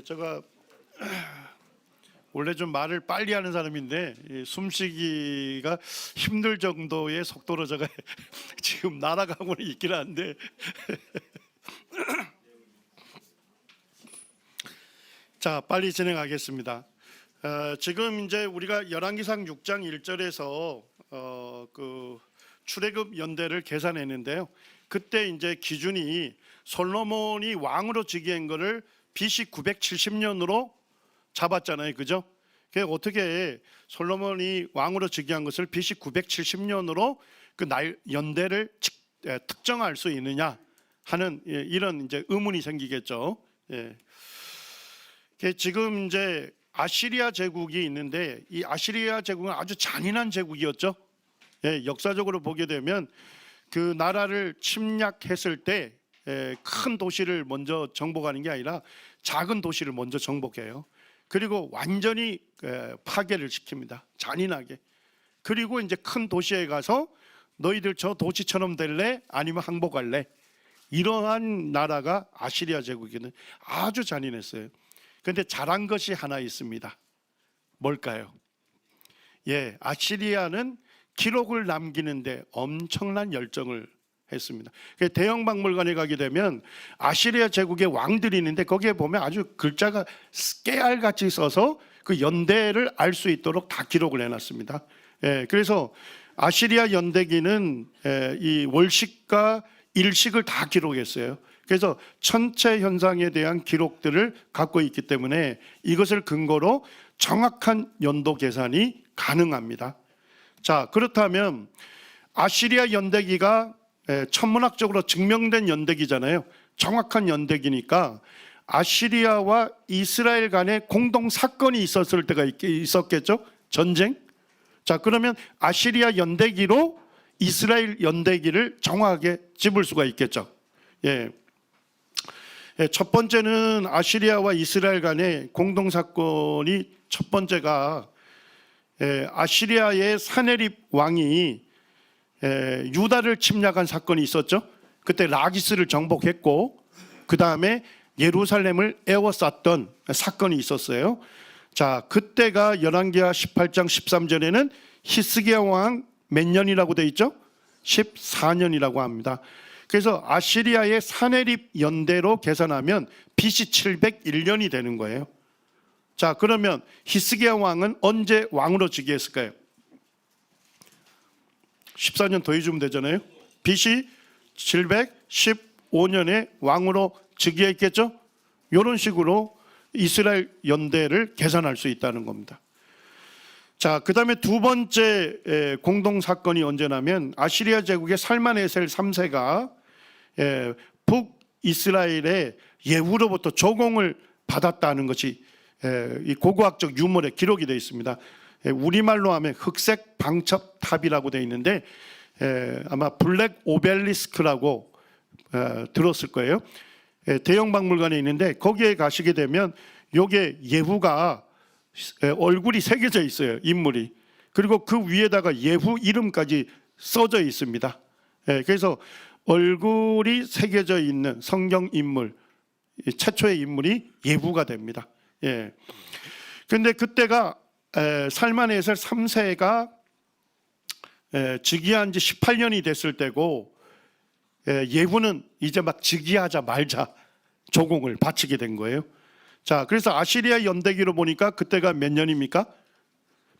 제가 원래 좀 말을 빨리 하는 사람인데 숨쉬기가 힘들 정도의 속도로 제가 지금 날아가고는 있긴 한데 자, 빨리 진행하겠습니다. 지금 이제 우리가 열왕기상 6장 1절에서 그 출애굽 연대를 계산했는데요. 그때 이제 기준이 솔로몬이 왕으로 즉위한 거를 BC 970년으로 잡았잖아요, 그죠? 어떻게 솔로몬이 왕으로 즉위한 것을 BC 970년으로 그 연대를 특정할 수 있느냐 하는 이런 이제 의문이 생기겠죠. 지금 이제 아시리아 제국이 있는데 이 아시리아 제국은 아주 잔인한 제국이었죠. 역사적으로 보게 되면 그 나라를 침략했을 때 큰 도시를 먼저 정복하는 게 아니라 작은 도시를 먼저 정복해요. 그리고 완전히 파괴를 시킵니다. 잔인하게. 그리고 이제 큰 도시에 가서 너희들 저 도시처럼 될래? 아니면 항복할래? 이러한 나라가 아시리아 제국에는 아주 잔인했어요. 그런데 잘한 것이 하나 있습니다. 뭘까요? 아시리아는 기록을 남기는데 엄청난 열정을 했습니다. 대형 박물관에 가게 되면 아시리아 제국의 왕들이 있는데 거기에 보면 아주 글자가 깨알같이 써서 그 연대를 알 수 있도록 다 기록을 해놨습니다. 그래서 아시리아 연대기는 이 월식과 일식을 다 기록했어요. 그래서 천체 현상에 대한 기록들을 갖고 있기 때문에 이것을 근거로 정확한 연도 계산이 가능합니다. 자, 그렇다면 아시리아 연대기가 천문학적으로 증명된 연대기잖아요. 정확한 연대기니까 아시리아와 이스라엘 간에 공동 사건이 있었을 때가 있었겠죠? 전쟁. 자, 그러면 아시리아 연대기로 이스라엘 연대기를 정확하게 집을 수가 있겠죠. 첫 번째는 아시리아와 이스라엘 간의 공동 사건이 첫 번째가 아시리아의 사네립 왕이 유다를 침략한 사건이 있었죠. 그때 라기스를 정복했고 그 다음에 예루살렘을 에워쌌던 사건이 있었어요. 자, 그때가 열왕기하 18장 13절에는 히스기야 왕 몇 년이라고 돼 있죠? 14년이라고 합니다. 그래서 아시리아의 사네립 연대로 계산하면 BC 701년이 되는 거예요. 자, 그러면 히스기야 왕은 언제 왕으로 즉위했을까요? 14년 더해주면 되잖아요. BC 715년에 왕으로 즉위했겠죠. 이런 식으로 이스라엘 연대를 계산할 수 있다는 겁니다. 자, 그 다음에 두 번째 공동사건이 언제냐면 아시리아 제국의 살만에셀 3세가 북이스라엘의 예후로부터 조공을 받았다는 것이 이 고고학적 유물에 기록이 되어 있습니다. 우리말로 하면 흑색 방첩탑이라고 되어 있는데 아마 블랙 오벨리스크라고 들었을 거예요. 대형 박물관에 있는데 거기에 가시게 되면 요게 예후가 얼굴이 새겨져 있어요. 인물이. 그리고 그 위에다가 예후 이름까지 써져 있습니다. 그래서 얼굴이 새겨져 있는 성경 인물 최초의 인물이 예후가 됩니다. 그런데 그때가 살만에셀 3세가 즉위한 지 18년이 됐을 때고 예후는 이제 막 즉위하자 말자 조공을 바치게 된 거예요. 자, 그래서 아시리아 연대기로 보니까 그때가 몇 년입니까?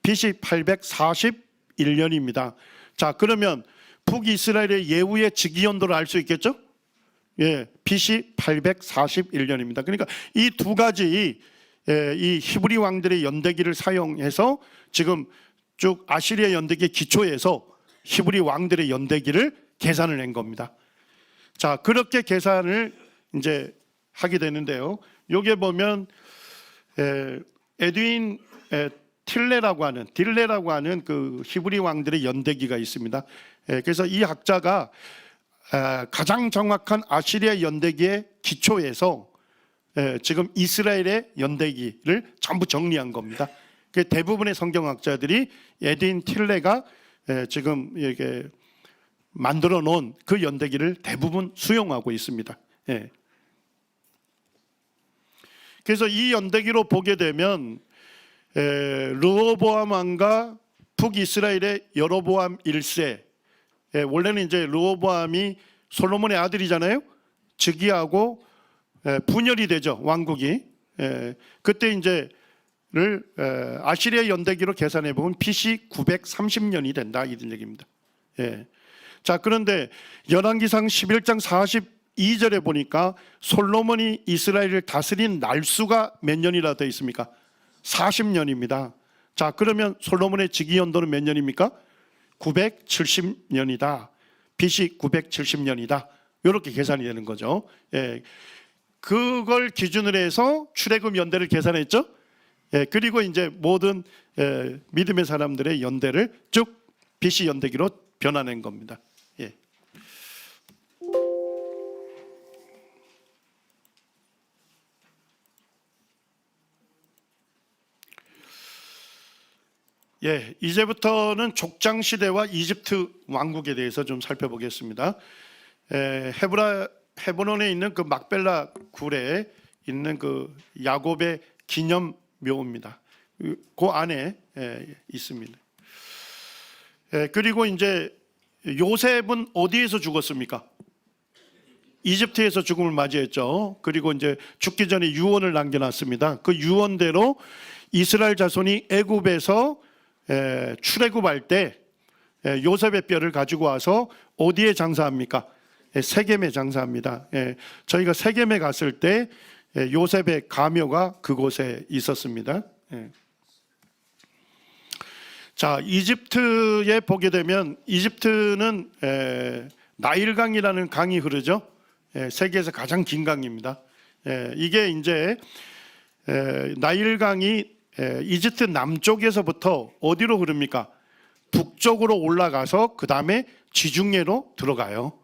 BC 841년입니다. 자, 그러면 북이스라엘의 예후의 즉위 연도를 알 수 있겠죠? BC 841년입니다. 그러니까 이 두 가지 이 히브리 왕들의 연대기를 사용해서 지금 쭉 아시리아 연대기의 기초에서 히브리 왕들의 연대기를 계산을 한 겁니다. 자, 그렇게 계산을 이제 하게 되는데요. 여기에 보면 에드윈 딜레라고 하는 그 히브리 왕들의 연대기가 있습니다. 그래서 이 학자가 가장 정확한 아시리아 연대기의 기초에서 지금 이스라엘의 연대기를 전부 정리한 겁니다. 대부분의 성경학자들이 에드윈 틸레가 지금 이렇게 만들어 놓은 그 연대기를 대부분 수용하고 있습니다. 그래서 이 연대기로 보게 되면 르호보암 왕과 북이스라엘의 여로보암 1세, 원래는 이제 르호보암이 솔로몬의 아들이잖아요. 즉위하고 분열이 되죠, 왕국이. 그때 이제 를 아시리아 연대기로 계산해 보면 BC 930년이 된다, 이런 얘기입니다. 자, 그런데 열왕기상 11장 42절에 보니까 솔로몬이 이스라엘을 다스린 날수가 몇 년이라 되어 있습니까? 40년입니다. 자, 그러면 솔로몬의 즉위 연도는 몇 년입니까? 970년이다. BC 970년이다. 이렇게 계산이 되는 거죠. 그걸 기준으로 해서 출애굽 연대를 계산했죠. 그리고 이제 모든 믿음의 사람들의 연대를 쭉 BC 연대기로 변화낸 겁니다. 이제부터는 족장 시대와 이집트 왕국에 대해서 좀 살펴보겠습니다. 헤브론에 있는 그 막벨라 굴에 있는 그 야곱의 기념 묘입니다. 그 안에 있습니다. 그리고 이제 요셉은 어디에서 죽었습니까? 이집트에서 죽음을 맞이했죠. 그리고 이제 죽기 전에 유언을 남겨놨습니다. 그 유언대로 이스라엘 자손이 애굽에서 출애굽할 때 요셉의 뼈를 가지고 와서 어디에 장사합니까? 세겜에 장사합니다. 저희가 세겜에 갔을 때 요셉의 가묘가 그곳에 있었습니다. 자, 이집트에 보게 되면 이집트는 나일강이라는 강이 흐르죠. 세계에서 가장 긴 강입니다. 이게 이제 나일강이 이집트 남쪽에서부터 어디로 흐릅니까? 북쪽으로 올라가서 그 다음에 지중해로 들어가요.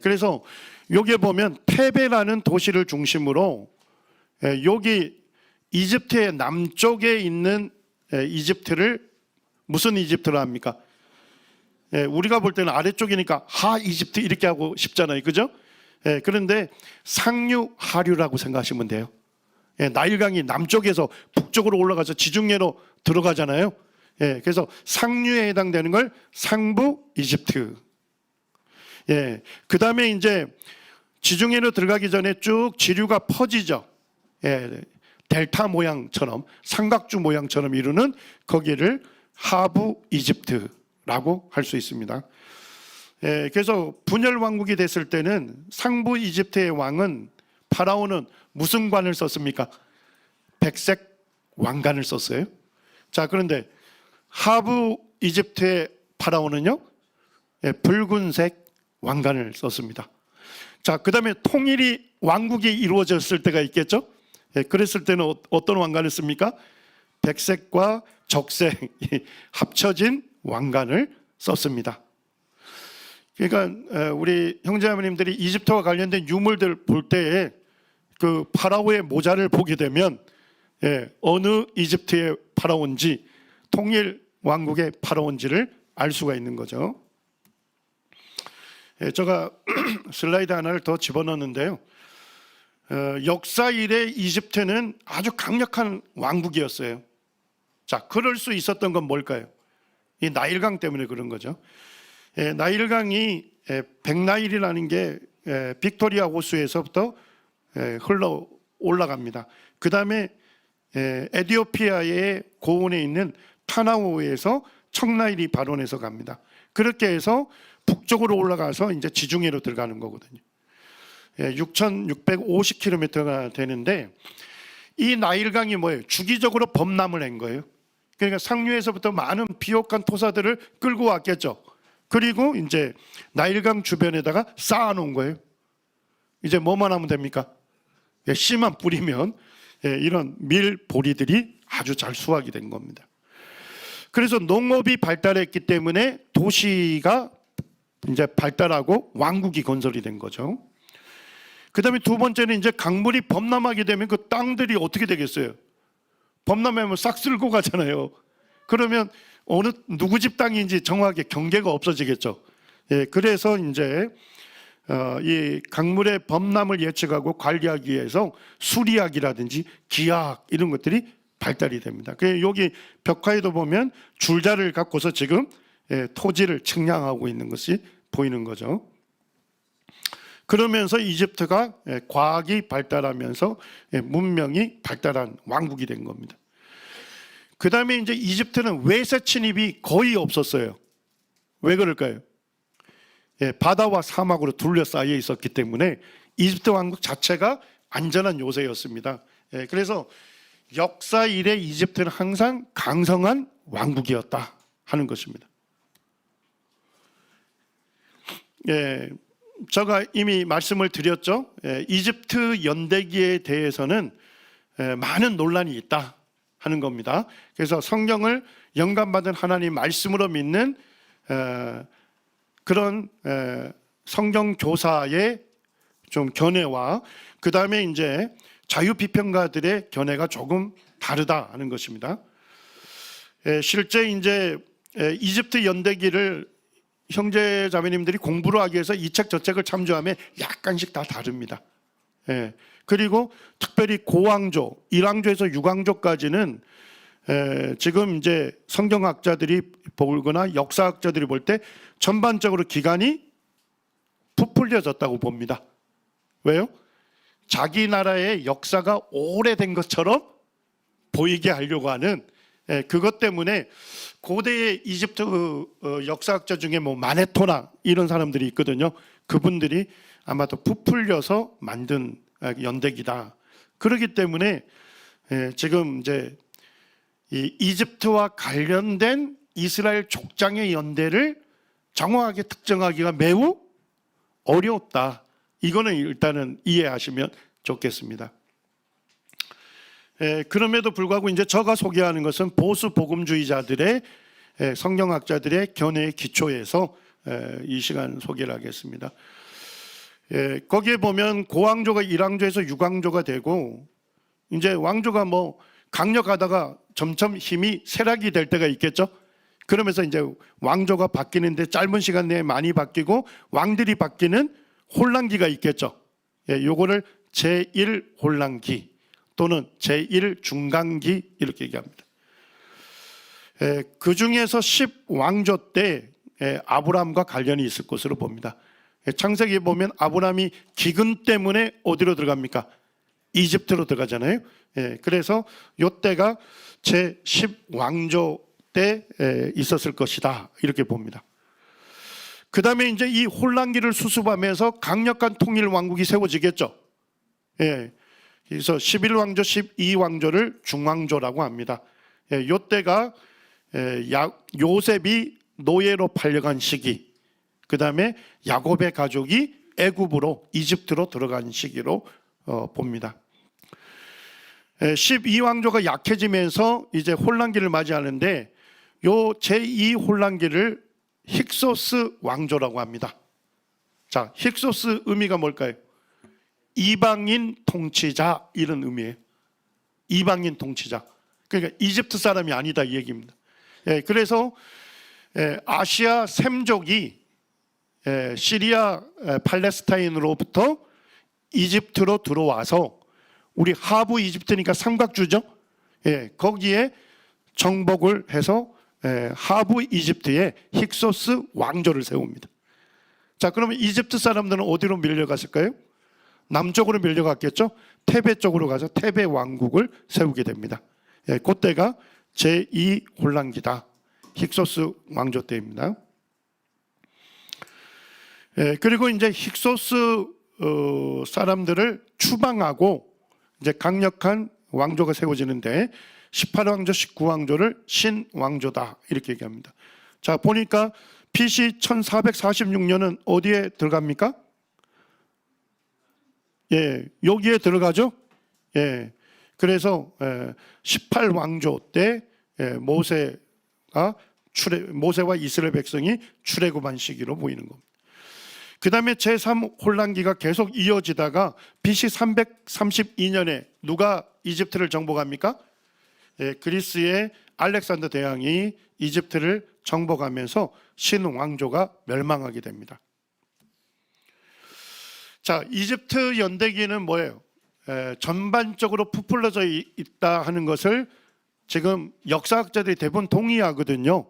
그래서 여기에 보면 테베라는 도시를 중심으로 여기 이집트의 남쪽에 있는 이집트를 무슨 이집트로 합니까? 우리가 볼 때는 아래쪽이니까 하 이집트 이렇게 하고 싶잖아요, 그죠? 그런데 상류 하류라고 생각하시면 돼요. 나일강이 남쪽에서 북쪽으로 올라가서 지중해로 들어가잖아요. 그래서 상류에 해당되는 걸 상부 이집트. 그 다음에 이제 지중해로 들어가기 전에 쭉 지류가 퍼지죠. 델타 모양처럼, 삼각주 모양처럼 이루는 거기를 하부 이집트라고 할 수 있습니다. 그래서 분열 왕국이 됐을 때는 상부 이집트의 왕은 파라오는 무슨 관을 썼습니까? 백색 왕관을 썼어요. 자, 그런데 하부 이집트의 파라오는요, 붉은색 왕관을 썼습니다. 자, 그 다음에 통일이 왕국이 이루어졌을 때가 있겠죠. 그랬을 때는 어떤 왕관을 씁니까? 백색과 적색 합쳐진 왕관을 썼습니다. 그러니까 우리 형제자매님들이 이집트와 관련된 유물들 볼 때에 그 파라오의 모자를 보게 되면 어느 이집트의 파라오인지, 통일 왕국의 파라오인지를 알 수가 있는 거죠. 제가 슬라이드 하나를 더 집어넣었는데요. 역사 이래 이집트는 아주 강력한 왕국이었어요. 자, 그럴 수 있었던 건 뭘까요? 이 나일강 때문에 그런 거죠. 나일강이 백나일이라는 게 빅토리아 호수에서부터 흘러 올라갑니다. 그 다음에 에티오피아의 고원에 있는 타나오에서 청나일이 발원해서 갑니다. 그렇게 해서 북쪽으로 올라가서 이제 지중해로 들어가는 거거든요. 6,650km가 되는데 이 나일강이 뭐예요? 주기적으로 범람을 한 거예요. 그러니까 상류에서부터 많은 비옥한 토사들을 끌고 왔겠죠. 그리고 이제 나일강 주변에다가 쌓아놓은 거예요. 이제 뭐만 하면 됩니까? 씨만 뿌리면 이런 밀보리들이 아주 잘 수확이 된 겁니다. 그래서 농업이 발달했기 때문에 도시가 이제 발달하고 왕국이 건설이 된 거죠. 그 다음에 두 번째는 이제 강물이 범람하게 되면 그 땅들이 어떻게 되겠어요? 범람하면 싹 쓸고 가잖아요. 그러면 누구 집 땅인지 정확하게 경계가 없어지겠죠. 그래서 이제 이 강물의 범람을 예측하고 관리하기 위해서 수리학이라든지 기하학 이런 것들이 발달이 됩니다. 여기 벽화에도 보면 줄자를 갖고서 지금 토지를 측량하고 있는 것이 보이는 거죠. 그러면서 이집트가 과학이 발달하면서 문명이 발달한 왕국이 된 겁니다. 그 다음에 이제 이집트는 외세 침입이 거의 없었어요. 왜 그럴까요? 바다와 사막으로 둘러싸여 있었기 때문에 이집트 왕국 자체가 안전한 요새였습니다. 그래서 역사 이래 이집트는 항상 강성한 왕국이었다 하는 것입니다. 제가 이미 말씀을 드렸죠. 이집트 연대기에 대해서는 많은 논란이 있다 하는 겁니다. 그래서 성경을 영감받은 하나님 말씀으로 믿는 그런 성경 교사의 좀 견해와 그 다음에 이제 자유비평가들의 견해가 조금 다르다 하는 것입니다. 실제 이제 이집트 연대기를 형제 자매님들이 공부를 하기 위해서 이 책 저 책을 참조하면 약간씩 다 다릅니다. 그리고 특별히 고왕조, 1왕조에서 6왕조까지는 지금 이제 성경학자들이 보거나 역사학자들이 볼 때 전반적으로 기간이 부풀려졌다고 봅니다. 왜요? 자기 나라의 역사가 오래된 것처럼 보이게 하려고 하는 그것 때문에 고대의 이집트 역사학자 중에 뭐 마네토나 이런 사람들이 있거든요. 그분들이 아마도 부풀려서 만든 연대기다. 그렇기 때문에 지금 이제 이 이집트와 관련된 이스라엘 족장의 연대를 정확하게 특정하기가 매우 어렵다. 이거는 일단은 이해하시면 좋겠습니다. 그럼에도 불구하고 이제 제가 소개하는 것은 보수 복음주의자들의 성경학자들의 견해의 기초에서 이 시간 소개를 하겠습니다. 거기에 보면 고왕조가 1왕조에서 6왕조가 되고 이제 왕조가 뭐 강력하다가 점점 힘이 쇠락이 될 때가 있겠죠. 그러면서 이제 왕조가 바뀌는데 짧은 시간 내에 많이 바뀌고 왕들이 바뀌는 혼란기가 있겠죠. 요거를 제1혼란기 또는 제1중간기 이렇게 얘기합니다. 그 중에서 10왕조 때 아브라함과 관련이 있을 것으로 봅니다. 창세기에 보면 아브라함이 기근 때문에 어디로 들어갑니까? 이집트로 들어가잖아요. 그래서 이때가 제10왕조 때 있었을 것이다 이렇게 봅니다. 그 다음에 이제 이 혼란기를 수습하면서 강력한 통일 왕국이 세워지겠죠. 그래서 11왕조, 12왕조를 중왕조라고 합니다. 이때가 요셉이 노예로 팔려간 시기, 그 다음에 야곱의 가족이 애굽으로 이집트로 들어간 시기로 봅니다. 12왕조가 약해지면서 이제 혼란기를 맞이하는데 요 제2 혼란기를 힉소스 왕조라고 합니다. 자, 힉소스 의미가 뭘까요? 이방인 통치자 이런 의미예요. 이방인 통치자. 그러니까 이집트 사람이 아니다 이 얘기입니다. 그래서 아시아 셈족이 시리아 팔레스타인으로부터 이집트로 들어와서 우리 하부 이집트니까 삼각주죠. 거기에 정복을 해서 하부 이집트에 힉소스 왕조를 세웁니다. 자, 그러면 이집트 사람들은 어디로 밀려갔을까요? 남쪽으로 밀려갔겠죠. 테베 쪽으로 가서 테베 왕국을 세우게 됩니다. 그때가 제2 혼란기다. 힉소스 왕조 때입니다. 그리고 이제 힉소스 사람들을 추방하고 이제 강력한 왕조가 세워지는데 18왕조, 19왕조를 신왕조다 이렇게 얘기합니다. 자, 보니까 BC 1446년은 어디에 들어갑니까? 여기에 들어가죠. 그래서 18왕조 때 모세와 이스라엘 백성이 출애굽한 시기로 보이는 겁니다. 그 다음에 제3혼란기가 계속 이어지다가 BC 332년에 누가 이집트를 정복합니까? 그리스의 알렉산더 대왕이 이집트를 정복하면서 신왕조가 멸망하게 됩니다. 자, 이집트 연대기는 뭐예요? 전반적으로 부풀려져 있다 하는 것을 지금 역사학자들이 대부분 동의하거든요.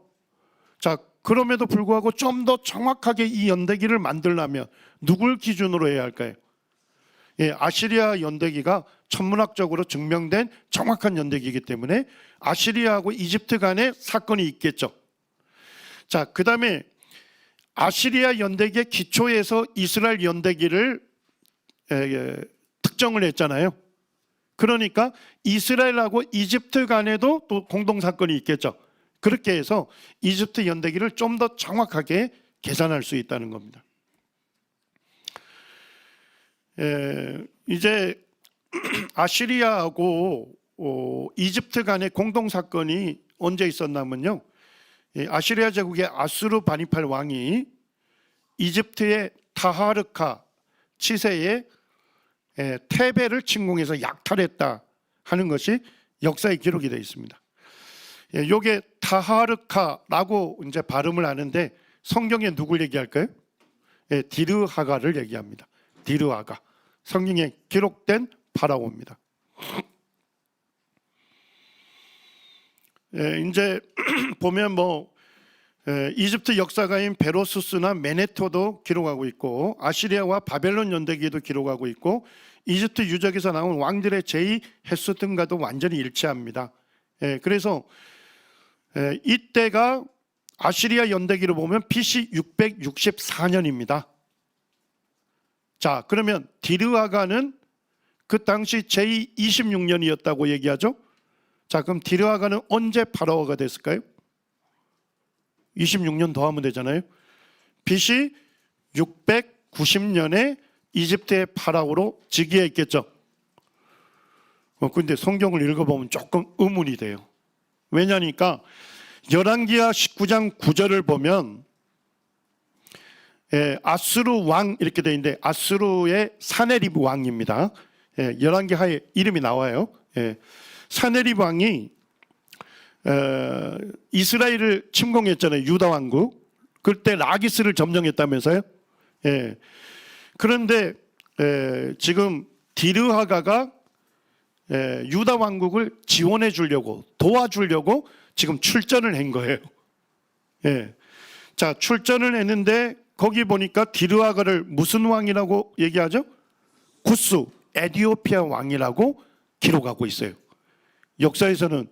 자, 그럼에도 불구하고 좀 더 정확하게 이 연대기를 만들려면 누굴 기준으로 해야 할까요? 아시리아 연대기가 천문학적으로 증명된 정확한 연대기이기 때문에 아시리아하고 이집트 간에 사건이 있겠죠. 자, 그 다음에 아시리아 연대기의 기초에서 이스라엘 연대기를 특정을 했잖아요. 그러니까 이스라엘하고 이집트 간에도 또 공동 사건이 있겠죠. 그렇게 해서 이집트 연대기를 좀 더 정확하게 계산할 수 있다는 겁니다. 이제 아시리아하고 이집트 간의 공동 사건이 언제 있었냐면요. 아시리아 제국의 아수르 바니팔 왕이 이집트의 타하르카 치세의 테베를 침공해서 약탈했다 하는 것이 역사에 기록이 되어 있습니다. 요게 타하르카라고 이제 발음을 하는데 성경에 누굴 얘기할까요? 디르하가를 얘기합니다. 디르하가 성경에 기록된 파라오입니다. 이제 보면 이집트 역사가인 베로수스나 메네토도 기록하고 있고 아시리아와 바벨론 연대기도 기록하고 있고 이집트 유적에서 나온 왕들의 제이 횟수 등과도 완전히 일치합니다. 그래서 이때가 아시리아 연대기로 보면 BC 664년입니다. 자, 그러면 디르하가는 그 당시 제26년이었다고 얘기하죠. 자, 그럼 디르하가는 언제 파라오가 됐을까요? 26년 더하면 되잖아요. BC 690년에 이집트의 파라오로 즉위했겠죠. 근데 성경을 읽어보면 조금 의문이 돼요. 왜냐니까 열왕기하 19장 9절을 보면 아수르 왕 이렇게 되어 있는데 아수르의 사네립 왕입니다. 열왕기하에 이름이 나와요. 사네립 왕이 이스라엘을 침공했잖아요. 유다 왕국. 그때 라기스를 점령했다면서요. 그런데 지금 디르하가가 유다 왕국을 지원해 주려고 도와주려고 지금 출전을 한 거예요. 자, 출전을 했는데 거기 보니까 디르하가를 무슨 왕이라고 얘기하죠? 구스, 에티오피아 왕이라고 기록하고 있어요. 역사에서는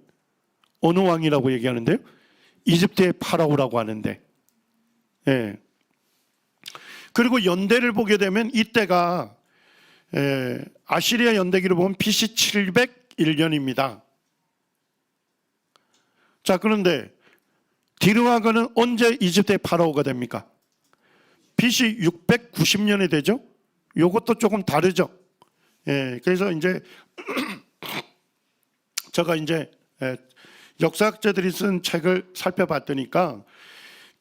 어느 왕이라고 얘기하는데요? 이집트의 파라오라고 하는데. 그리고 연대를 보게 되면 이때가 아시리아 연대기로 보면 BC 701년입니다. 자, 그런데 디르하가는 언제 이집트의 파라오가 됩니까? BC 690년에 되죠. 이것도 조금 다르죠. 그래서 이제 제가 이제 역사학자들이 쓴 책을 살펴봤더니까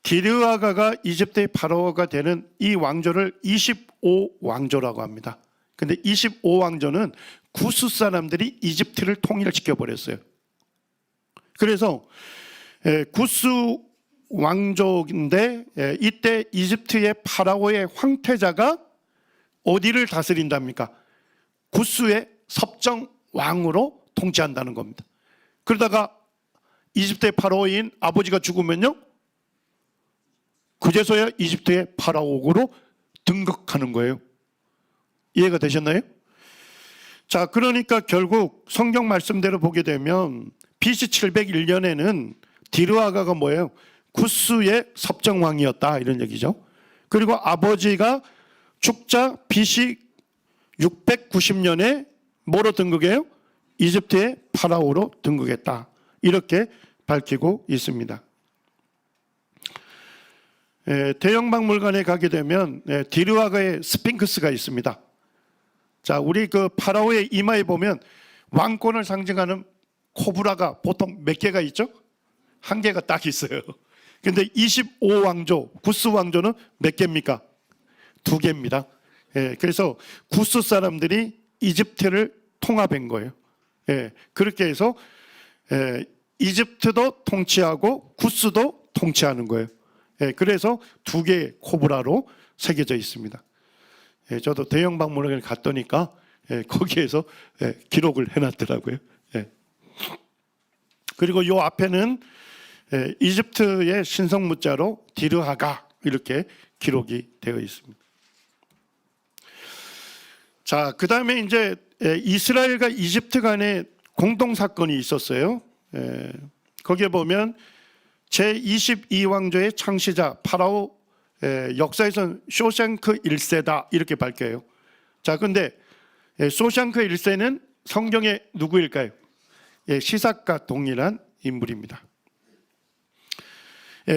디르하가가 이집트의 파라오가 되는 이 왕조를 25왕조라고 합니다. 근데 25왕조는 구스 사람들이 이집트를 통일시켜 버렸어요. 그래서 구스 왕족인데 이때 이집트의 파라오의 황태자가 어디를 다스린답니까? 구스의 섭정 왕으로 통치한다는 겁니다. 그러다가 이집트의 파라오인 아버지가 죽으면요, 그제서야 이집트의 파라오로 등극하는 거예요. 이해가 되셨나요? 자, 그러니까 결국 성경 말씀대로 보게 되면 BC 701년에는 디르하가가 뭐예요? 구스의 섭정왕이었다 이런 얘기죠. 그리고 아버지가 죽자 BC 690년에 뭐로 등극해요? 이집트의 파라오로 등극했다. 이렇게 밝히고 있습니다. 대형박물관에 가게 되면 디르하가의 스핑크스가 있습니다. 자, 우리 그 파라오의 이마에 보면 왕권을 상징하는 코브라가 보통 몇 개가 있죠? 한 개가 딱 있어요. 근데 25왕조, 구스 왕조는 몇 개입니까? 2개입니다. 그래서 구스 사람들이 이집트를 통합한 거예요. 그렇게 해서 이집트도 통치하고 구스도 통치하는 거예요. 그래서 2개의 코브라로 새겨져 있습니다. 저도 대형 박물관에 갔더니까 거기에서 기록을 해놨더라고요. 그리고 요 앞에는 이집트의 신성 문자로 디르하가 이렇게 기록이 되어 있습니다. 자, 그 다음에 이제 이스라엘과 이집트 간에 공동 사건이 있었어요. 거기에 보면 제22왕조의 창시자 파라오, 역사에서는 쇼생크 1세다 이렇게 밝혀요. 자, 근데 쇼생크 1세는 성경의 누구일까요? 시삭과 동일한 인물입니다.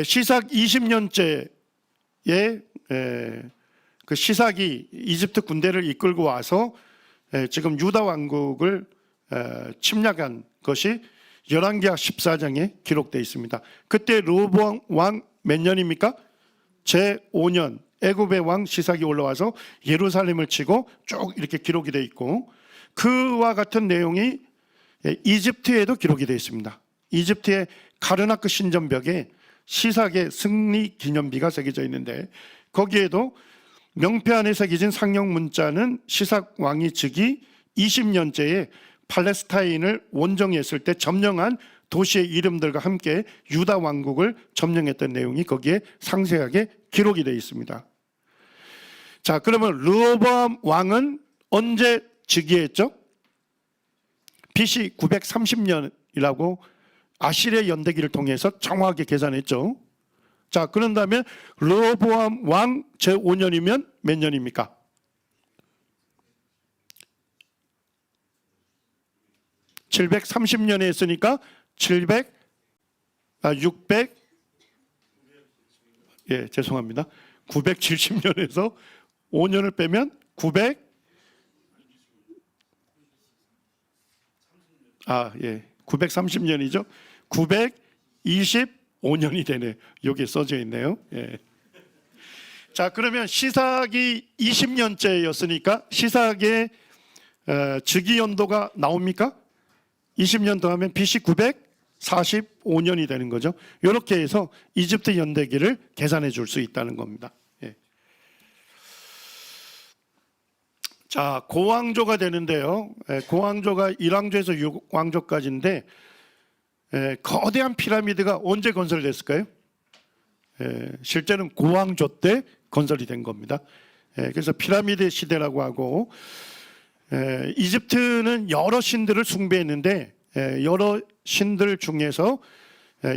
시삭 20년째에 그 시삭이 이집트 군대를 이끌고 와서 지금 유다 왕국을 침략한 것이 열왕기하 14장에 기록되어 있습니다. 그때 르호보암 왕 몇 년입니까? 제5년 애굽의 왕 시삭이 올라와서 예루살렘을 치고 쭉 이렇게 기록이 되어 있고, 그와 같은 내용이 이집트에도 기록이 되어 있습니다. 이집트의 카르나크 신전벽에 시삭의 승리 기념비가 새겨져 있는데, 거기에도 명패 안에 새겨진 상형 문자는 시삭 왕이 즉위 20년째에 팔레스타인을 원정했을 때 점령한 도시의 이름들과 함께 유다 왕국을 점령했던 내용이 거기에 상세하게 기록이 되어 있습니다. 자, 그러면 르호보암 왕은 언제 즉위했죠? BC 930년이라고 아시리아 연대기를 통해서 정확하게 계산했죠. 자, 그런다면 르호보암 왕 제5년이면 몇 년입니까? 730년에 했으니까 죄송합니다. 970년에서 5년을 빼면 930년이죠. 925년이 되네. 여기에 써져 있네요. 자, 그러면 시삭이 20년째였으니까 시삭의 즉위 연도가 나옵니까? 20년 더하면 BC 945년이 되는 거죠. 이렇게 해서 이집트 연대기를 계산해 줄 수 있다는 겁니다. 자, 고왕조가 되는데요. 고왕조가 1왕조에서 6왕조까지인데 거대한 피라미드가 언제 건설됐을까요? 실제는 고왕조 때 건설이 된 겁니다. 그래서 피라미드 시대라고 하고, 이집트는 여러 신들을 숭배했는데 여러 신들 중에서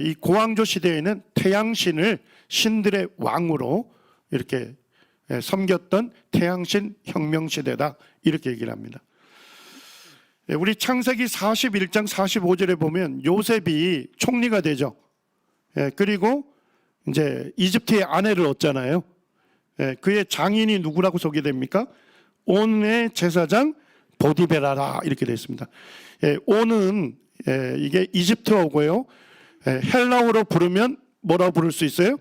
이 고왕조 시대에는 태양신을 신들의 왕으로 이렇게 섬겼던 태양신 혁명시대다 이렇게 얘기를 합니다. 우리 창세기 41장 45절에 보면 요셉이 총리가 되죠. 그리고 이제 이집트의 아내를 얻잖아요. 그의 장인이 누구라고 소개됩니까? 온의 제사장 보디베라라 이렇게 되어 있습니다. 온은 이게 이집트어고요. 헬라어로 부르면 뭐라고 부를 수 있어요?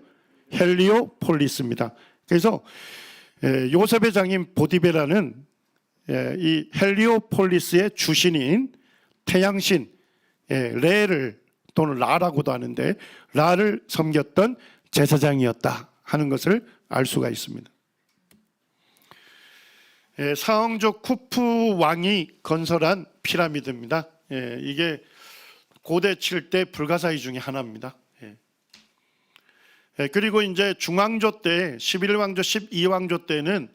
헬리오폴리스입니다. 그래서 요셉의 장인 보디베라는 이 헬리오폴리스의 주신인 태양신 레를, 또는 라라고도 하는데 라를 섬겼던 제사장이었다 하는 것을 알 수가 있습니다. 사왕조 쿠프 왕이 건설한 피라미드입니다. 이게 고대 7대 불가사의 중에 하나입니다. 그리고 이제 중왕조 때 11왕조 12왕조 때는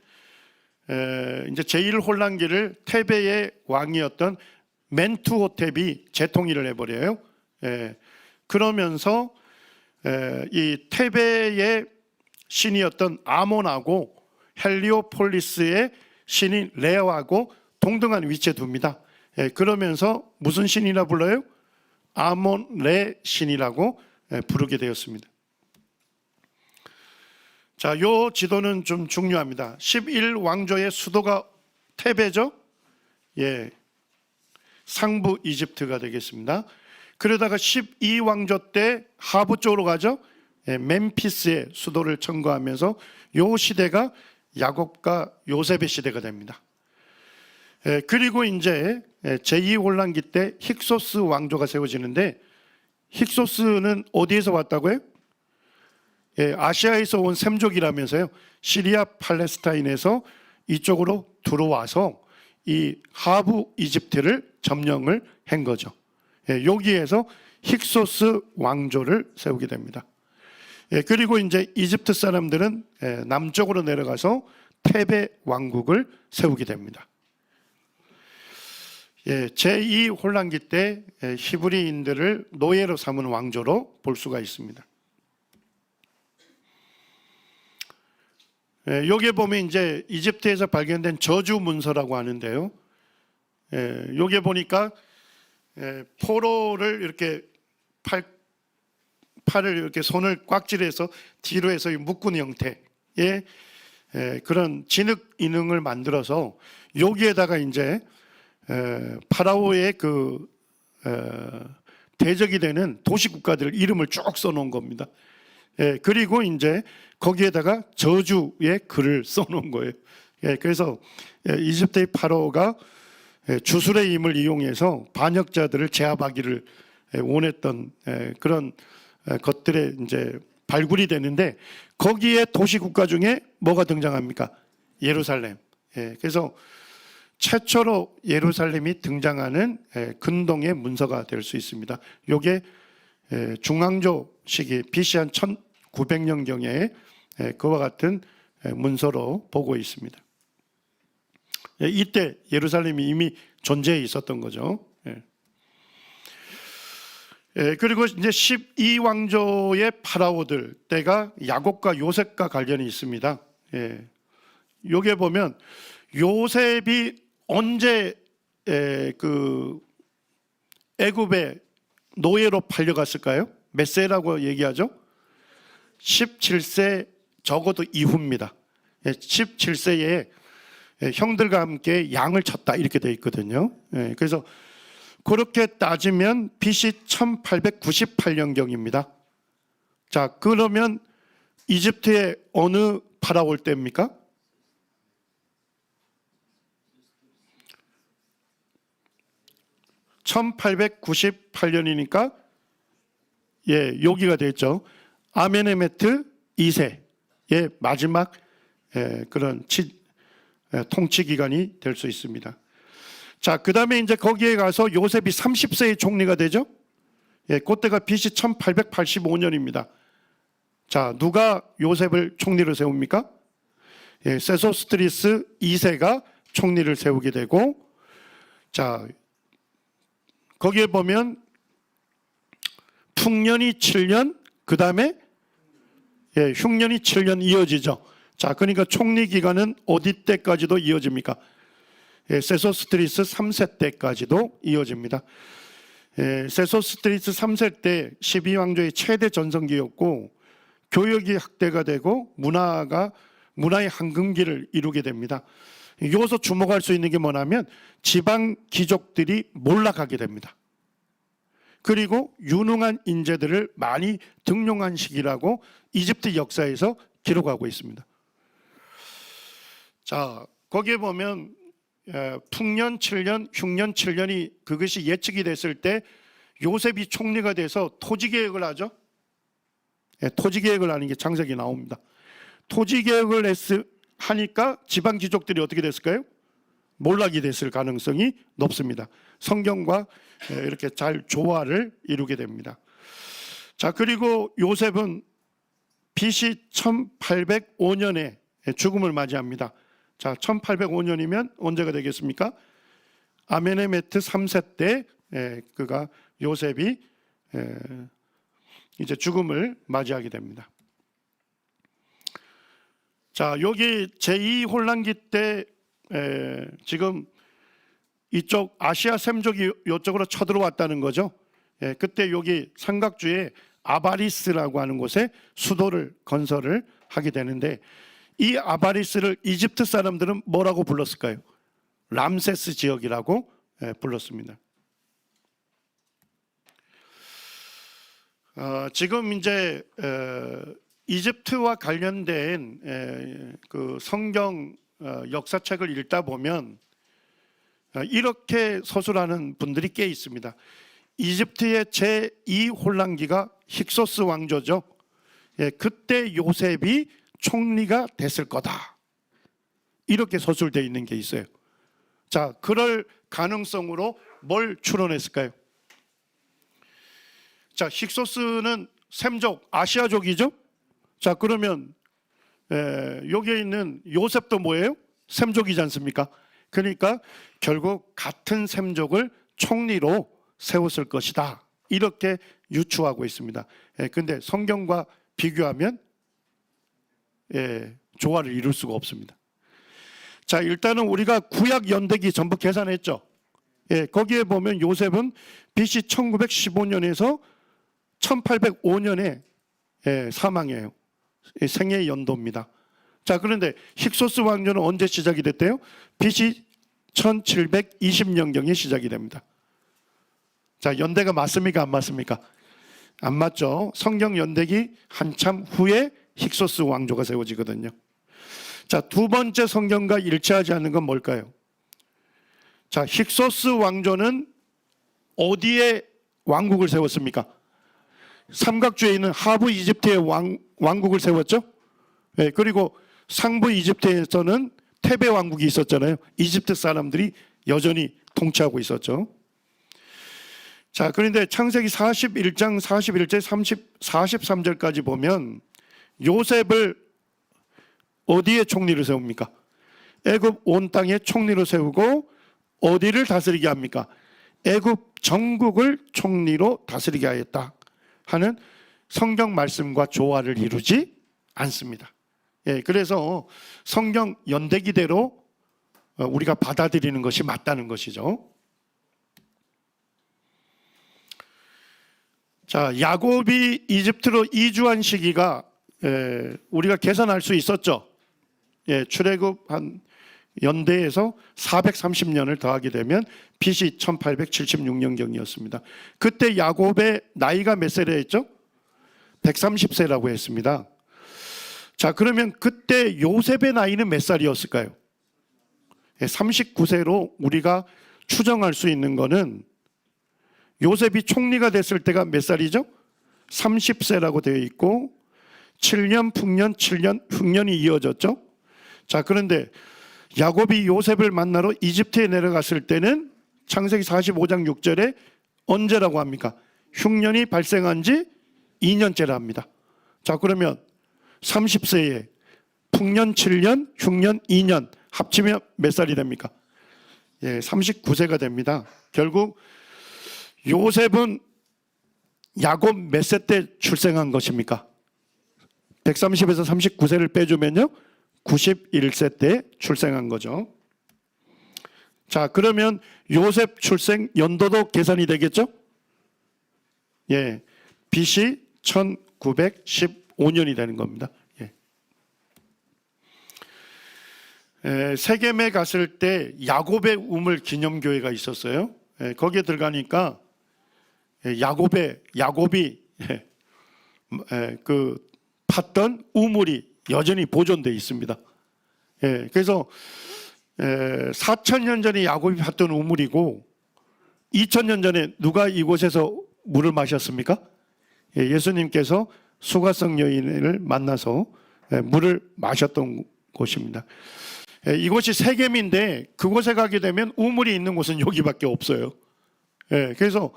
이제 제1혼란기를 테베의 왕이었던 멘투호텝이 재통일을 해버려요. 그러면서 이 테베의 신이었던 아몬하고 헬리오폴리스의 신인 레하고 동등한 위치에 둡니다. 그러면서 무슨 신이라 불러요? 아몬 레 신이라고 부르게 되었습니다. 자, 요 지도는 좀 중요합니다. 11왕조의 수도가 테베죠? 상부 이집트가 되겠습니다. 그러다가 12왕조 때 하부 쪽으로 가죠. 멤피스의 수도를 청구하면서 요 시대가 야곱과 요셉의 시대가 됩니다. 그리고 이제 제2혼란기 때 힉소스 왕조가 세워지는데, 힉소스는 어디에서 왔다고요? 아시아에서 온 셈족이라면서요. 시리아 팔레스타인에서 이쪽으로 들어와서 이 하부 이집트를 점령을 한 거죠. 여기에서 힉소스 왕조를 세우게 됩니다. 그리고 이제 이집트 사람들은 남쪽으로 내려가서 테베 왕국을 세우게 됩니다. 제2 혼란기 때 히브리인들을 노예로 삼은 왕조로 볼 수가 있습니다. 여기에 보면 이제 이집트에서 발견된 저주 문서라고 하는데요. 여기에 보니까 포로를 이렇게 팔을 이렇게 손을 꽉질해서 뒤로 해서 묶은 형태의 그런 진흙 인형을 만들어서 여기에다가 이제 파라오의 그 대적이 되는 도시 국가들 이름을 쭉 써놓은 겁니다. 그리고 이제 거기에다가 저주의 글을 써놓은 거예요. 그래서 이집트의 파라오가 주술의 힘을 이용해서 반역자들을 제압하기를 원했던 그런 것들의 이제 발굴이 되는데 거기에 도시 국가 중에 뭐가 등장합니까? 예루살렘. 그래서 최초로 예루살렘이 등장하는 근동의 문서가 될 수 있습니다. 이게 중앙조 시기 BC 한 1900년경에 그와 같은 문서로 보고 있습니다. 이때 예루살렘이 이미 존재해 있었던 거죠. 그리고 이제 12왕조의 파라오들 때가 야곱과 요셉과 관련이 있습니다. 여기에 보면 요셉이 언제 그 애굽에 노예로 팔려갔을까요? 몇 세라고 얘기하죠? 17세 적어도 이후입니다. 17세에 형들과 함께 양을 쳤다 이렇게 되어 있거든요. 그래서 그렇게 따지면 BC 1898년경입니다. 자, 그러면 이집트의 어느 파라올 때입니까? (1898년이니까) 여기가 됐죠. 아메네메트 2세의 마지막 그런 통치 기간이 될 수 있습니다. 자, 그 다음에 이제 거기에 가서 요셉이 30세의 총리가 되죠. 그때가 BC 1885년입니다. 자, 누가 요셉을 총리로 세웁니까? 세소스트리스 2세가 총리를 세우게 되고, 자, 거기에 보면 풍년이 7년, 그 다음에 흉년이 7년 이어지죠. 자, 그러니까 총리 기간은 어디 때까지도 이어집니까? 세소스트리스 3세 때까지도 이어집니다. 세소스트리스 3세 때 12왕조의 최대 전성기였고 교역이 확대가 되고 문화의 황금기를 이루게 됩니다. 여기서 주목할 수 있는 게 뭐냐면 지방 귀족들이 몰락하게 됩니다. 그리고 유능한 인재들을 많이 등용한 시기라고 이집트 역사에서 기록하고 있습니다. 자, 거기에 보면 풍년 7년, 흉년 7년이 그것이 예측이 됐을 때 요셉이 총리가 돼서 토지개혁을 하죠. 토지개혁을 하는 게 창세기 나옵니다. 토지개혁을 하니까 지방 귀족들이 어떻게 됐을까요? 몰락이 됐을 가능성이 높습니다. 성경과 이렇게 잘 조화를 이루게 됩니다. 자, 그리고 요셉은 BC 1805년에 죽음을 맞이합니다. 자, 1805년이면 언제가 되겠습니까? 아메네메트 3세 때 그가 요셉이 이제 죽음을 맞이하게 됩니다. 자, 여기 제2 혼란기 때 지금 이쪽 아시아 셈족이 이쪽으로 쳐들어왔다는 거죠. 그때 여기 삼각주에 아바리스라고 하는 곳에 수도를 건설을 하게 되는데 이 아바리스를 이집트 사람들은 뭐라고 불렀을까요? 람세스 지역이라고 불렀습니다. 지금 이제 이집트와 관련된 그 성경 역사책을 읽다 보면 이렇게 서술하는 분들이 꽤 있습니다. 이집트의 제2 혼란기가 힉소스 왕조죠. 그때 요셉이 총리가 됐을 거다. 이렇게 서술되어 있는 게 있어요. 자, 그럴 가능성으로 뭘 추론했을까요? 자, 힉소스는 셈족, 아시아족이죠? 자, 그러면 여기에 있는 요셉도 뭐예요? 셈족이지 않습니까? 그러니까 결국 같은 셈족을 총리로 세웠을 것이다, 이렇게 유추하고 있습니다. 근데 성경과 비교하면 조화를 이룰 수가 없습니다. 자, 일단은 우리가 구약 연대기 전부 계산했죠. 거기에 보면 요셉은 BC 1915년에서 1805년에 사망해요. 생애 연도입니다. 자, 그런데 힉소스 왕조는 언제 시작이 됐대요? BC 1720년경에 시작이 됩니다. 자, 연대가 맞습니까? 안 맞습니까? 안 맞죠. 성경 연대기 한참 후에 힉소스 왕조가 세워지거든요. 자, 두 번째 성경과 일치하지 않는 건 뭘까요? 자, 힉소스 왕조는 어디에 왕국을 세웠습니까? 삼각주에 있는 하부 이집트의 왕국을 세웠죠. 그리고 상부 이집트에서는 테베 왕국이 있었잖아요. 이집트 사람들이 여전히 통치하고 있었죠. 자, 그런데 창세기 41장 41절 43절까지 보면 요셉을 어디에 총리로 세웁니까? 애굽 온 땅에 총리로 세우고 어디를 다스리게 합니까? 애굽 전국을 총리로 다스리게 하였다 하는 성경 말씀과 조화를 이루지 않습니다. 그래서 성경 연대기대로 우리가 받아들이는 것이 맞다는 것이죠. 자, 야곱이 이집트로 이주한 시기가 우리가 계산할 수 있었죠. 출애굽 한 연대에서 430년을 더하게 되면 BC 1876년경이었습니다. 그때 야곱의 나이가 몇 세라 했죠? 130세라고 했습니다. 자, 그러면 그때 요셉의 나이는 몇 살이었을까요? 39세로 우리가 추정할 수 있는 것은 요셉이 총리가 됐을 때가 몇 살이죠? 30세라고 되어 있고 7년 풍년 7년 흉년이 이어졌죠. 자, 그런데 야곱이 요셉을 만나러 이집트에 내려갔을 때는 창세기 45장 6절에 언제라고 합니까? 흉년이 발생한 지 2년째라 합니다. 자, 그러면 30세에 풍년 7년 흉년 2년 합치면 몇 살이 됩니까? 39세가 됩니다. 결국 요셉은 야곱 몇 세 때 출생한 것입니까? 130에서 39세를 빼주면요 91세 때 출생한 거죠. 자, 그러면 요셉 출생 연도도 계산이 되겠죠? BC 1915년이 되는 겁니다. 세겜에 갔을 때 야곱의 우물 기념교회가 있었어요. 거기에 들어가니까 야곱이 그 팠던 우물이 여전히 보존되어 있습니다. 그래서 4,000년 전에 야곱이 팠던 우물이고 2,000년 전에 누가 이곳에서 물을 마셨습니까? 예수님께서 수가성 여인을 만나서 물을 마셨던 곳입니다. 이곳이 세겜인데 그곳에 가게 되면 우물이 있는 곳은 여기밖에 없어요. 그래서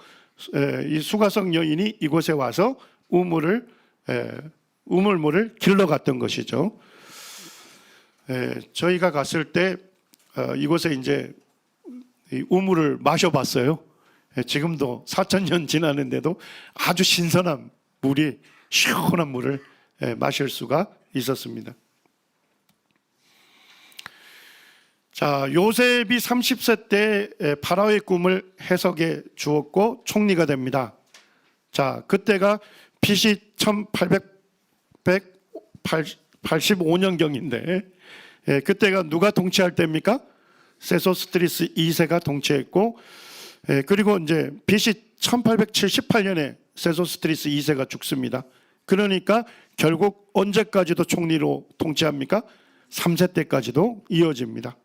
이 수가성 여인이 이곳에 와서 우물물을 길러갔던 것이죠. 저희가 갔을 때 이곳에 이제 우물을 마셔봤어요. 지금도 4,000년 지났는데도 아주 신선한 물이, 시원한 물을 마실 수가 있었습니다. 자, 요셉이 30세 때 파라오의 꿈을 해석해 주었고 총리가 됩니다. 자, 그때가 BC 1885년경인데 그때가 누가 통치할 때입니까? 세소스트리스 2세가 통치했고, 그리고 이제 BC 1878년에 세소스트리스 2세가 죽습니다. 그러니까 결국 언제까지도 총리로 통치합니까? 3세 때까지도 이어집니다.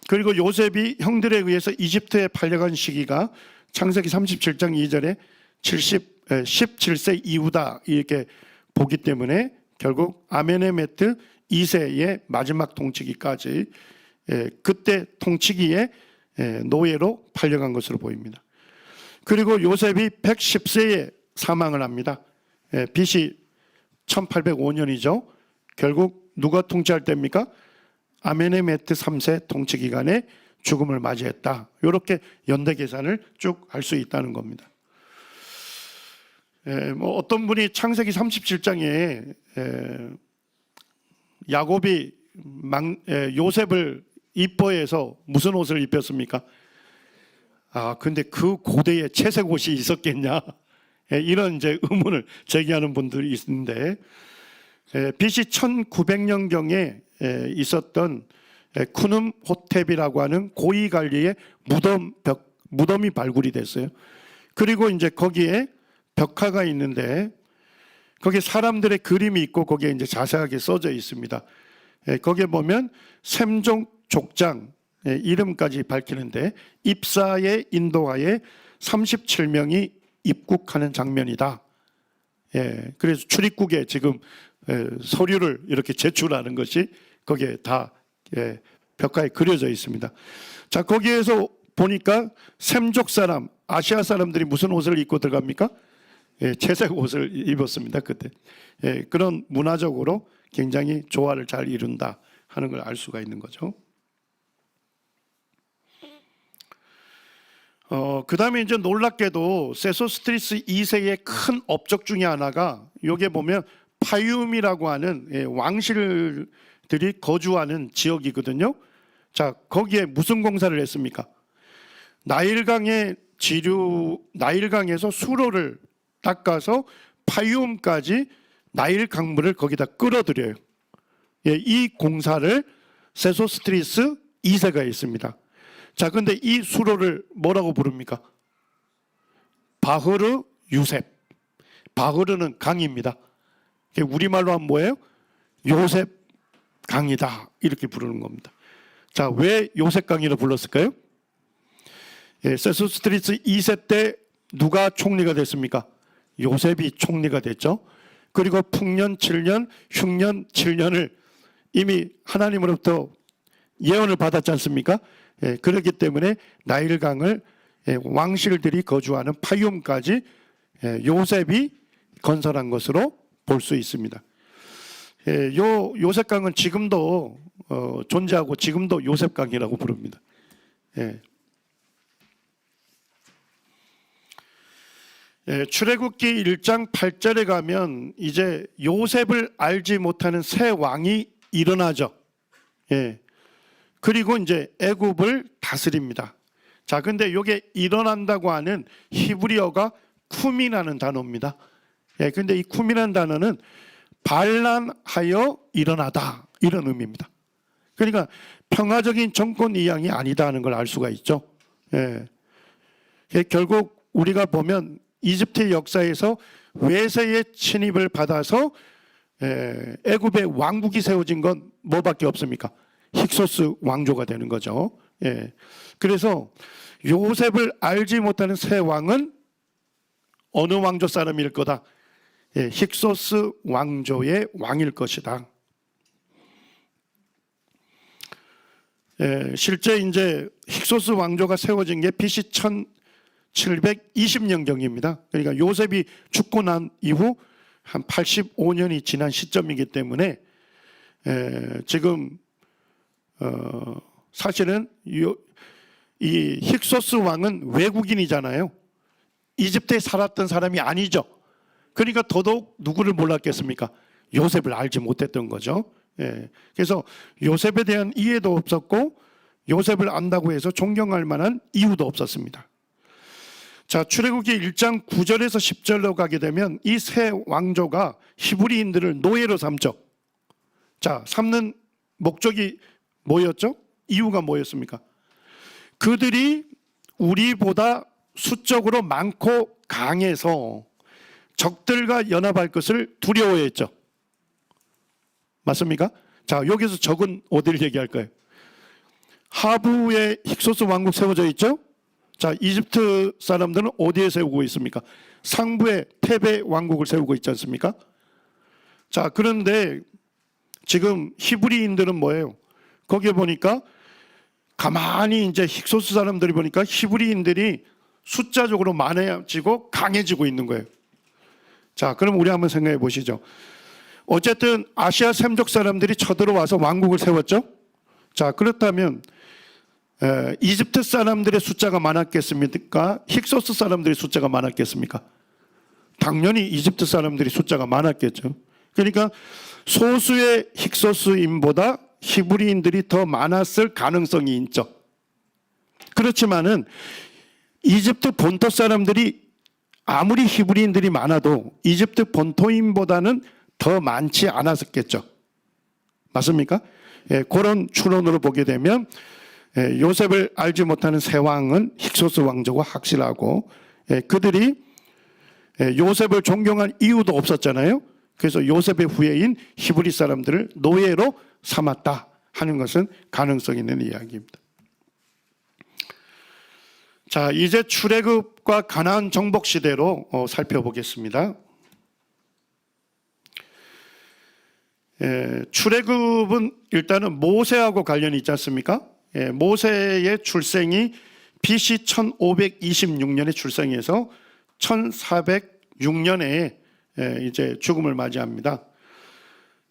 그리고 요셉이 형들에 의해서 이집트에 팔려간 시기가 창세기 37장 2절에 17세 이후다 이렇게 보기 때문에 결국 아메네메트 2세의 마지막 통치기까지 그때 통치기에 노예로 팔려간 것으로 보입니다. 그리고 요셉이 110세에 사망을 합니다. BC 1805년이죠. 결국 누가 통치할 때입니까? 아메네메트 3세 통치 기간에 죽음을 맞이했다. 이렇게 연대 계산을 쭉 할 수 있다는 겁니다. 뭐 어떤 분이 창세기 37장에 야곱이 요셉을 이뻐해서 무슨 옷을 입혔습니까? 근데 그 고대에 채색 옷이 있었겠냐? 이런 이제 의문을 제기하는 분들이 있는데, BC 1900년경에 있었던 쿠눔 호텝이라고 하는 고위 관리의 무덤이 발굴이 됐어요. 그리고 이제 거기에 벽화가 있는데 거기에 사람들의 그림이 있고 거기에 이제 자세하게 써져 있습니다. 거기에 보면 셈종 족장 이름까지 밝히는데 입사의 인도하에 37명이 입국하는 장면이다. 그래서 출입국에 지금 서류를 이렇게 제출하는 것이 거기에 다 벽화에 그려져 있습니다. 자, 거기에서 보니까 셈족 사람, 아시아 사람들이 무슨 옷을 입고 들어갑니까? 채색 옷을 입었습니다. 그때 그런 문화적으로 굉장히 조화를 잘 이룬다 하는 걸 알 수가 있는 거죠. 그 다음에 이제 놀랍게도 세소스트리스 2세의 큰 업적 중에 하나가 여기에 보면 파읰이라고 하는 왕실들이 거주하는 지역이거든요. 자, 거기에 무슨 공사를 했습니까? 나일강에서 수로를 닦아서 파읰까지 나일 강물을 거기다 끌어들여요. 이 공사를 세소스트리스 2세가 했습니다. 자, 근데 이 수로를 뭐라고 부릅니까? 바흐르 유셉. 바흐르는 강입니다. 우리말로 하면 뭐예요? 요셉 강이다 이렇게 부르는 겁니다. 자, 왜 요셉 강이라고 불렀을까요? 세소스트리스 2세 때 누가 총리가 됐습니까? 요셉이 총리가 됐죠. 그리고 풍년 7년, 흉년 7년을 이미 하나님으로부터 예언을 받았지 않습니까? 그렇기 때문에 나일강을 왕실들이 거주하는 파읰까지 요셉이 건설한 것으로 볼 수 있습니다. 요셉강은 지금도 존재하고 지금도 요셉강이라고 부릅니다. 출애굽기 1장 8절에 가면 이제 요셉을 알지 못하는 새 왕이 일어나죠. 그리고 이제 애굽을 다스립니다. 자, 근데 이게 일어난다고 하는 히브리어가 쿰이라는 단어입니다. 근데 이 쿰이라는 단어는 반란하여 일어나다 이런 의미입니다. 그러니까 평화적인 정권 이양이 아니다 하는 걸 알 수가 있죠. 결국 우리가 보면 이집트의 역사에서 외세의 침입을 받아서 애굽의 왕국이 세워진 건 뭐밖에 없습니까? 힉소스 왕조가 되는 거죠. 그래서 요셉을 알지 못하는 새 왕은 어느 왕조 사람일 거다? 힉소스 왕조의 왕일 것이다. 실제 이제 힉소스 왕조가 세워진 게 BC 1720년경입니다. 그러니까 요셉이 죽고 난 이후 한 85년이 지난 시점이기 때문에 지금 사실은 이 힉소스 왕은 외국인이잖아요. 이집트에 살았던 사람이 아니죠. 그러니까 더더욱 누구를 몰랐겠습니까? 요셉을 알지 못했던 거죠. 그래서 요셉에 대한 이해도 없었고 요셉을 안다고 해서 존경할 만한 이유도 없었습니다. 자, 출애굽기 1장 9절에서 10절로 가게 되면 이 새 왕조가 히브리인들을 노예로 삼죠. 자, 삼는 목적이 뭐였죠? 이유가 뭐였습니까? 그들이 우리보다 수적으로 많고 강해서 적들과 연합할 것을 두려워했죠. 맞습니까? 자, 여기서 적은 어디를 얘기할까요? 하부에 힉소스 왕국 세워져 있죠? 자, 이집트 사람들은 어디에 세우고 있습니까? 상부에 테베 왕국을 세우고 있지 않습니까? 자, 그런데 지금 히브리인들은 뭐예요? 거기에 보니까 가만히 이제 힉소스 사람들이 보니까 히브리인들이 숫자적으로 많아지고 강해지고 있는 거예요. 자, 그럼 우리 한번 생각해 보시죠. 어쨌든 아시아 샘족 사람들이 쳐들어와서 왕국을 세웠죠. 자, 그렇다면 이집트 사람들의 숫자가 많았겠습니까? 힉소스 사람들의 숫자가 많았겠습니까? 당연히 이집트 사람들이 숫자가 많았겠죠. 그러니까 소수의 힉소스인보다 히브리인들이 더 많았을 가능성이 있죠. 그렇지만은 이집트 본토 사람들이 아무리 히브리인들이 많아도 이집트 본토인보다는 더 많지 않았겠죠. 맞습니까? 그런 추론으로 보게 되면 요셉을 알지 못하는 세 왕은 힉소스 왕조가 확실하고 그들이 요셉을 존경한 이유도 없었잖아요. 그래서 요셉의 후예인 히브리 사람들을 노예로 삼았다 하는 것은 가능성 있는 이야기입니다. 자, 이제 출애굽과 가나안 정복 시대로 살펴보겠습니다. 출애굽은 일단은 모세하고 관련이 있지 않습니까? 모세의 출생이 BC 1526년에 출생해서 1406년에 이제 죽음을 맞이합니다.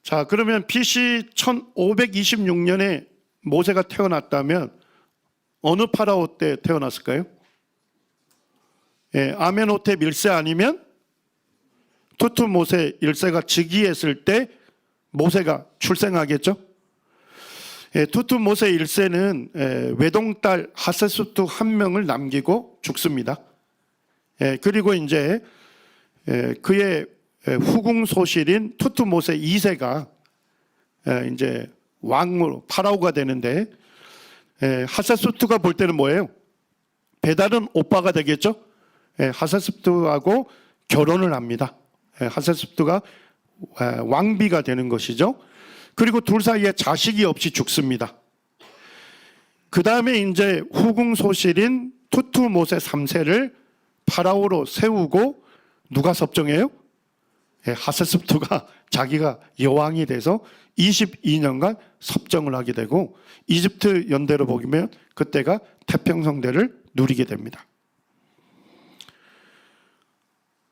자, 그러면 BC 1526년에 모세가 태어났다면 어느 파라오 때 태어났을까요? 아멘호텝 1세 아니면 투투모세 1세가 즉위했을 때 모세가 출생하겠죠? 투투모세 1세는 외동딸 하세수트 한 명을 남기고 죽습니다. 그리고 이제 그의 후궁소실인 투투모세 2세가 이제 왕으로 파라오가 되는데 하세수트가 볼 때는 뭐예요? 배다른 오빠가 되겠죠? 하세수트하고 결혼을 합니다. 하세수트가 왕비가 되는 것이죠. 그리고 둘 사이에 자식이 없이 죽습니다. 그 다음에 이제 후궁소실인 투투모세 3세를 파라오로 세우고 누가 섭정해요? 하세스프트가 자기가 여왕이 돼서 22년간 섭정을 하게 되고 이집트 연대로 보면 그때가 태평성대를 누리게 됩니다.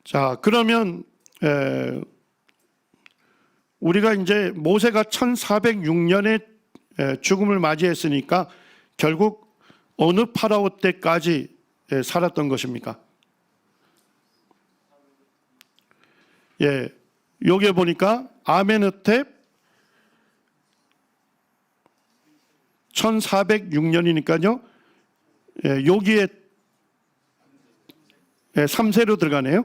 자, 그러면 우리가 이제 모세가 1406년에 죽음을 맞이했으니까 결국 어느 파라오 때까지 살았던 것입니까? 여기에 보니까 아멘호텝 1406년이니까요. 여기에 3세로 들어가네요.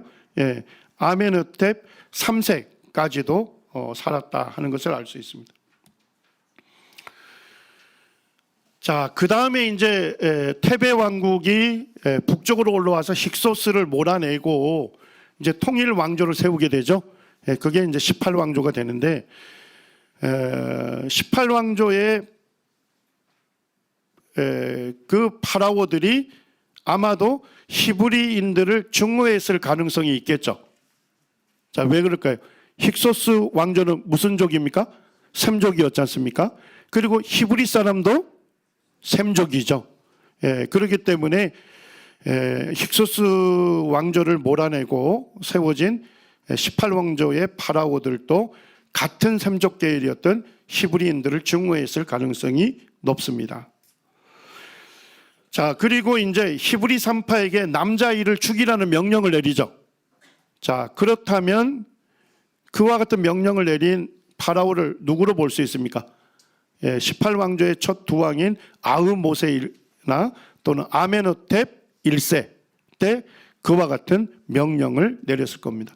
아멘호텝 3세까지도 살았다 하는 것을 알 수 있습니다. 자, 그 다음에 이제 테베 왕국이 북쪽으로 올라와서 힉소스를 몰아내고 이제 통일 왕조를 세우게 되죠. 그게 이제 18왕조가 되는데 18왕조의 그 파라오들이 아마도 히브리인들을 증오했을 가능성이 있겠죠. 자, 왜 그럴까요? 힉소스 왕조는 무슨 족입니까? 셈족이었지 않습니까? 그리고 히브리 사람도 셈족이죠. 그렇기 때문에 힉소스 왕조를 몰아내고 세워진 18왕조의 파라오들도 같은 셈족 계열이었던 히브리인들을 증오했을 가능성이 높습니다. 자, 그리고 이제 히브리 산파에게 남자아이를 죽이라는 명령을 내리죠. 자, 그렇다면 그와 같은 명령을 내린 파라오를 누구로 볼 수 있습니까? 18왕조의 첫 두 왕인 아흐모세나 또는 아멘호텝 1세 때 그와 같은 명령을 내렸을 겁니다.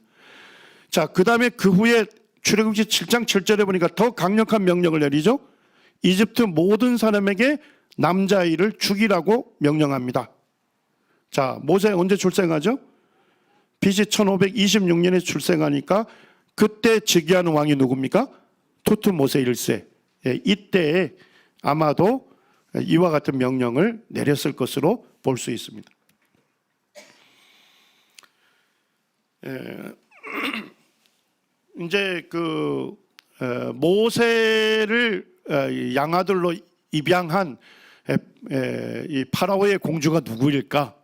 자, 그 다음에 그 후에 출애굽기 7장 7절에 보니까 더 강력한 명령을 내리죠. 이집트 모든 사람에게 남자아이를 죽이라고 명령합니다. 자, 모세 언제 출생하죠? BC 1526년에 출생하니까 그때 즉위하는 왕이 누굽니까? 투투모세 1세. 이때에 아마도 이와 같은 명령을 내렸을 것으로 볼 수 있습니다. 이제 그 모세를 양아들로 입양한 이 파라오의 공주가 누구일까?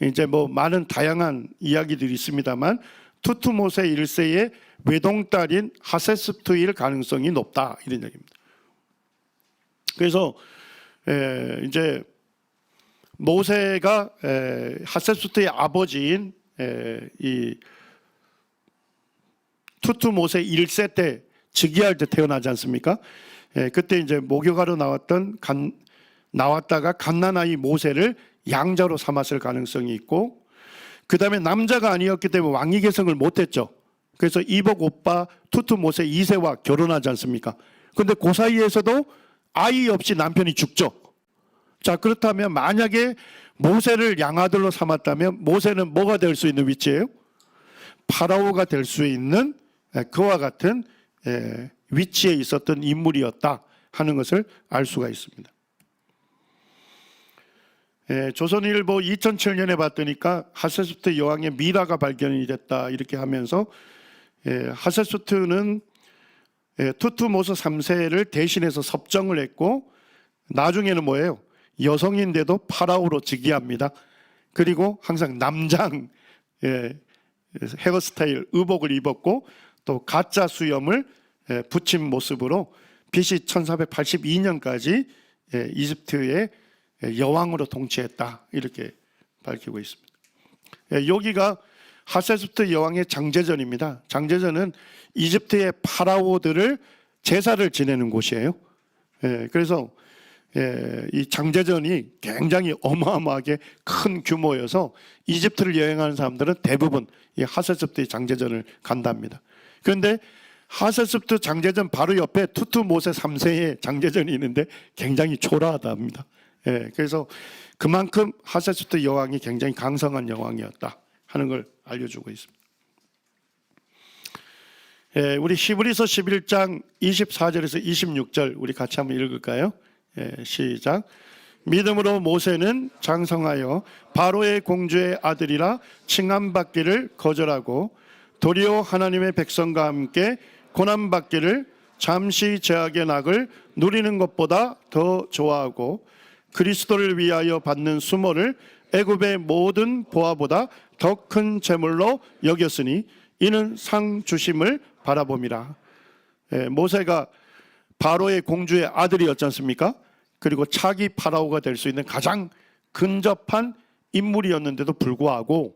이제 뭐 많은 다양한 이야기들이 있습니다만 투투모세 1세의 외동딸인 하세스프트일 가능성이 높다 이런 얘기입니다. 그래서 이제 모세가 하세스프트의 아버지인 이 투투모세 1세 때 즉위할 때 태어나지 않습니까? 그때 이제 목욕하러 나왔다가 갓난아이 모세를 양자로 삼았을 가능성이 있고, 그 다음에 남자가 아니었기 때문에 왕위 계승을 못했죠. 그래서 이복 오빠 투투모세 2세와 결혼하지 않습니까? 그런데 그 사이에서도 아이 없이 남편이 죽죠. 자, 그렇다면 만약에 모세를 양아들로 삼았다면 모세는 뭐가 될 수 있는 위치예요? 파라오가 될 수 있는 그와 같은 위치에 있었던 인물이었다 하는 것을 알 수가 있습니다. 조선일보 2007년에 봤더니까 하세스프트 여왕의 미라가 발견이 됐다 이렇게 하면서 하세스프트는 투투모세 3세를 대신해서 섭정을 했고, 나중에는 뭐예요? 여성인데도 파라오로 즉위합니다. 그리고 항상 남장 헤어스타일 의복을 입었고 또 가짜 수염을 붙인 모습으로 BC 1482년까지 이집트의 여왕으로 통치했다 이렇게 밝히고 있습니다. 여기가 하세스프트 여왕의 장제전입니다. 장제전은 이집트의 파라오들을 제사를 지내는 곳이에요. 그래서 이 장제전이 굉장히 어마어마하게 큰 규모여서 이집트를 여행하는 사람들은 대부분 이 하세스프트의 장제전을 간답니다. 그런데 하세스프트 장제전 바로 옆에 투투모세 3세의 장제전이 있는데 굉장히 초라하답니다. 그래서 그만큼 하세스프트 여왕이 굉장히 강성한 여왕이었다 하는 걸 알려주고 있습니다. 우리 히브리서 11장 24절에서 26절 우리 같이 한번 읽을까요? 시작. 믿음으로 모세는 장성하여 바로의 공주의 아들이라 칭함받기를 거절하고 도리어 하나님의 백성과 함께 고난받기를 잠시 죄악의 낙을 누리는 것보다 더 좋아하고 그리스도를 위하여 받는 수모를 애굽의 모든 보화보다 더 큰 재물로 여겼으니 이는 상 주심을 바라봄이라. 모세가 바로의 공주의 아들이었지 않습니까? 그리고 차기 파라오가 될 수 있는 가장 근접한 인물이었는데도 불구하고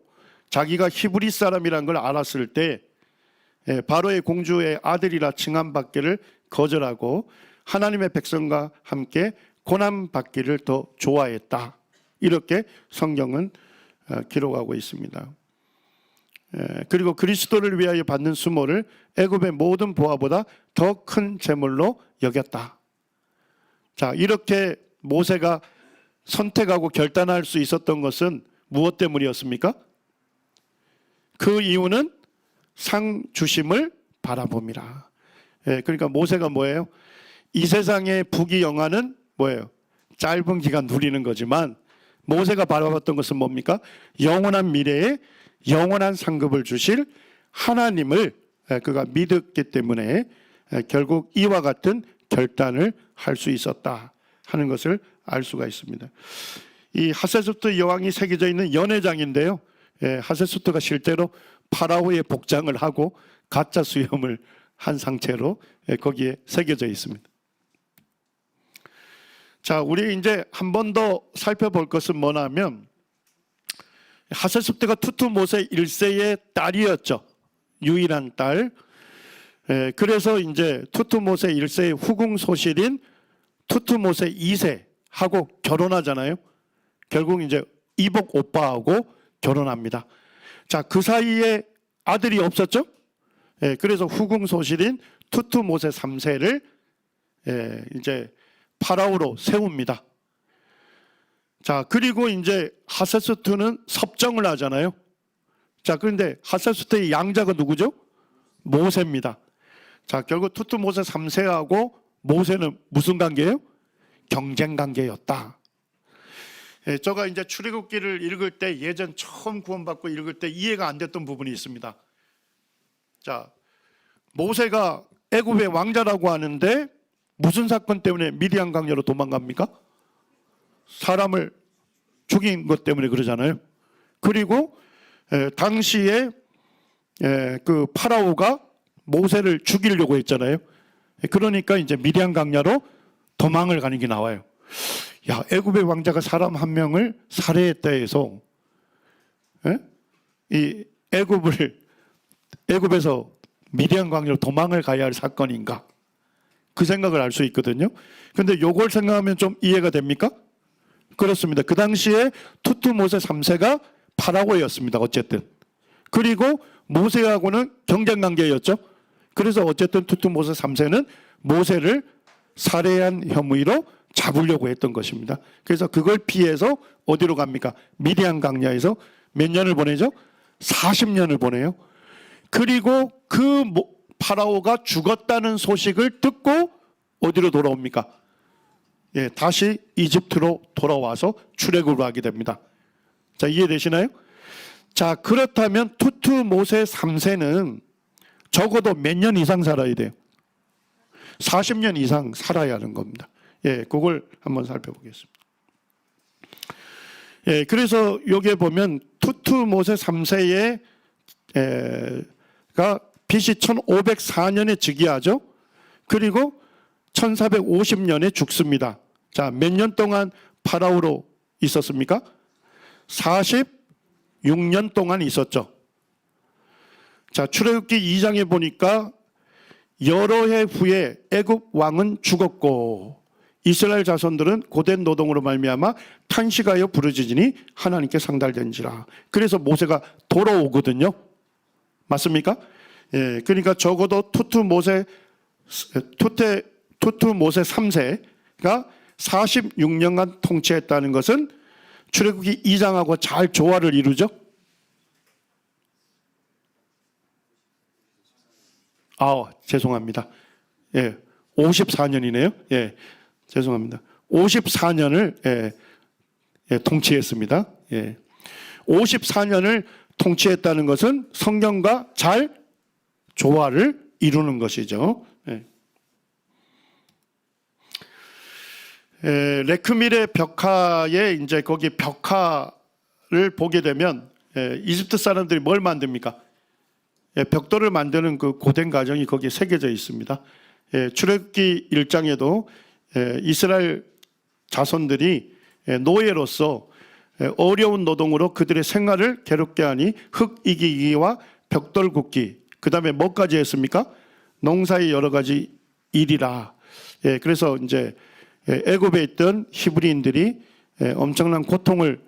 자기가 히브리 사람이라는 걸 알았을 때 바로의 공주의 아들이라 칭함받기를 거절하고 하나님의 백성과 함께 고난받기를 더 좋아했다. 이렇게 성경은 기록하고 있습니다. 그리고 그리스도를 위하여 받는 수모를 애굽의 모든 보화보다 더 큰 재물로 여겼다. 자, 이렇게 모세가 선택하고 결단할 수 있었던 것은 무엇 때문이었습니까? 그 이유는 상 주심을 바라봄이라. 그러니까 모세가 뭐예요? 이 세상의 부귀영화는 뭐예요? 짧은 기간 누리는 거지만 모세가 바라봤던 것은 뭡니까? 영원한 미래에 영원한 상급을 주실 하나님을 그가 믿었기 때문에 결국 이와 같은 결단을 할 수 있었다 하는 것을 알 수가 있습니다. 이 하세스프트 여왕이 새겨져 있는 연회장인데요, 하세스프트가 실제로 파라오의 복장을 하고 가짜 수염을 한 상태로 거기에 새겨져 있습니다. 자, 우리 이제 한 번 더 살펴볼 것은 뭐냐면 하세스프트가 투투모세 1세의 딸이었죠. 유일한 딸. 그래서 이제 투투모세 1세의 후궁소실인 투투모세 2세하고 결혼하잖아요. 결국 이제 이복 오빠하고 결혼합니다. 자, 그 사이에 아들이 없었죠. 그래서 후궁소실인 투투모세 3세를 이제 파라오로 세웁니다. 자, 그리고 이제 하세스프트는 섭정을 하잖아요. 자, 그런데 하세스프트의 양자가 누구죠? 모세입니다. 자, 결국 투투모세 3세하고 모세는 무슨 관계예요? 경쟁 관계였다. 제가 이제 출애굽기를 읽을 때 예전 처음 구원받고 읽을 때 이해가 안 됐던 부분이 있습니다. 자, 모세가 애굽의 왕자라고 하는데 무슨 사건 때문에 미디안 강야로 도망갑니까? 사람을 죽인 것 때문에 그러잖아요. 그리고 당시에 그 파라오가 모세를 죽이려고 했잖아요. 그러니까 이제 미디안 강야로 도망을 가는 게 나와요. 야, 애굽의 왕자가 사람 한 명을 살해했다 해서 이 애굽에서 미디안 강야로 도망을 가야 할 사건인가? 그 생각을 알 수 있거든요. 근데 요걸 생각하면 좀 이해가 됩니까? 그렇습니다. 그 당시에 투투모세 3세가 파라오였습니다. 어쨌든. 그리고 모세하고는 경쟁 관계였죠. 그래서 어쨌든 투투모세 3세는 모세를 살해한 혐의로 잡으려고 했던 것입니다. 그래서 그걸 피해서 어디로 갑니까? 미디안 강야에서 몇 년을 보내죠? 40년을 보내요. 그리고 그 파라오가 죽었다는 소식을 듣고 어디로 돌아옵니까? 예, 다시 이집트로 돌아와서 출애굽을 하게 됩니다. 자, 이해되시나요? 자, 그렇다면 투투모세 3세는 적어도 몇 년 이상 살아야 돼요? 40년 이상 살아야 하는 겁니다. 예, 그걸 한번 살펴보겠습니다. 예, 그래서 여기에 보면 투투모세 3세가 BC 1504년에 즉위하죠. 그리고 1450년에 죽습니다. 자, 몇 년 동안 파라오로 있었습니까? 46년 동안 있었죠. 자, 출애굽기 2장에 보니까 여러 해 후에 애굽 왕은 죽었고 이스라엘 자손들은 고된 노동으로 말미암아 탄식하여 부르짖으니 하나님께 상달된지라. 그래서 모세가 돌아오거든요. 맞습니까? 예, 그러니까 적어도 투투모세 3세가 46년간 통치했다는 것은 출애굽기 2장하고 잘 조화를 이루죠. 죄송합니다. 예, 54년이네요. 예, 죄송합니다. 54년을 통치했습니다. 예, 54년을 통치했다는 것은 성경과 잘 조화를 이루는 것이죠. 예. 레크밀의 벽화에 이제 거기 벽화를 보게 되면 이집트 사람들이 뭘 만듭니까? 벽돌을 만드는 그 고된 과정이 거기에 새겨져 있습니다. 출애굽기 1장에도 이스라엘 자손들이 노예로서 어려운 노동으로 그들의 생활을 괴롭게 하니 흙 이기기와 벽돌 굽기, 그 다음에 뭐까지 했습니까? 농사의 여러 가지 일이라. 그래서 이제 애굽에 있던 히브리인들이 엄청난 고통을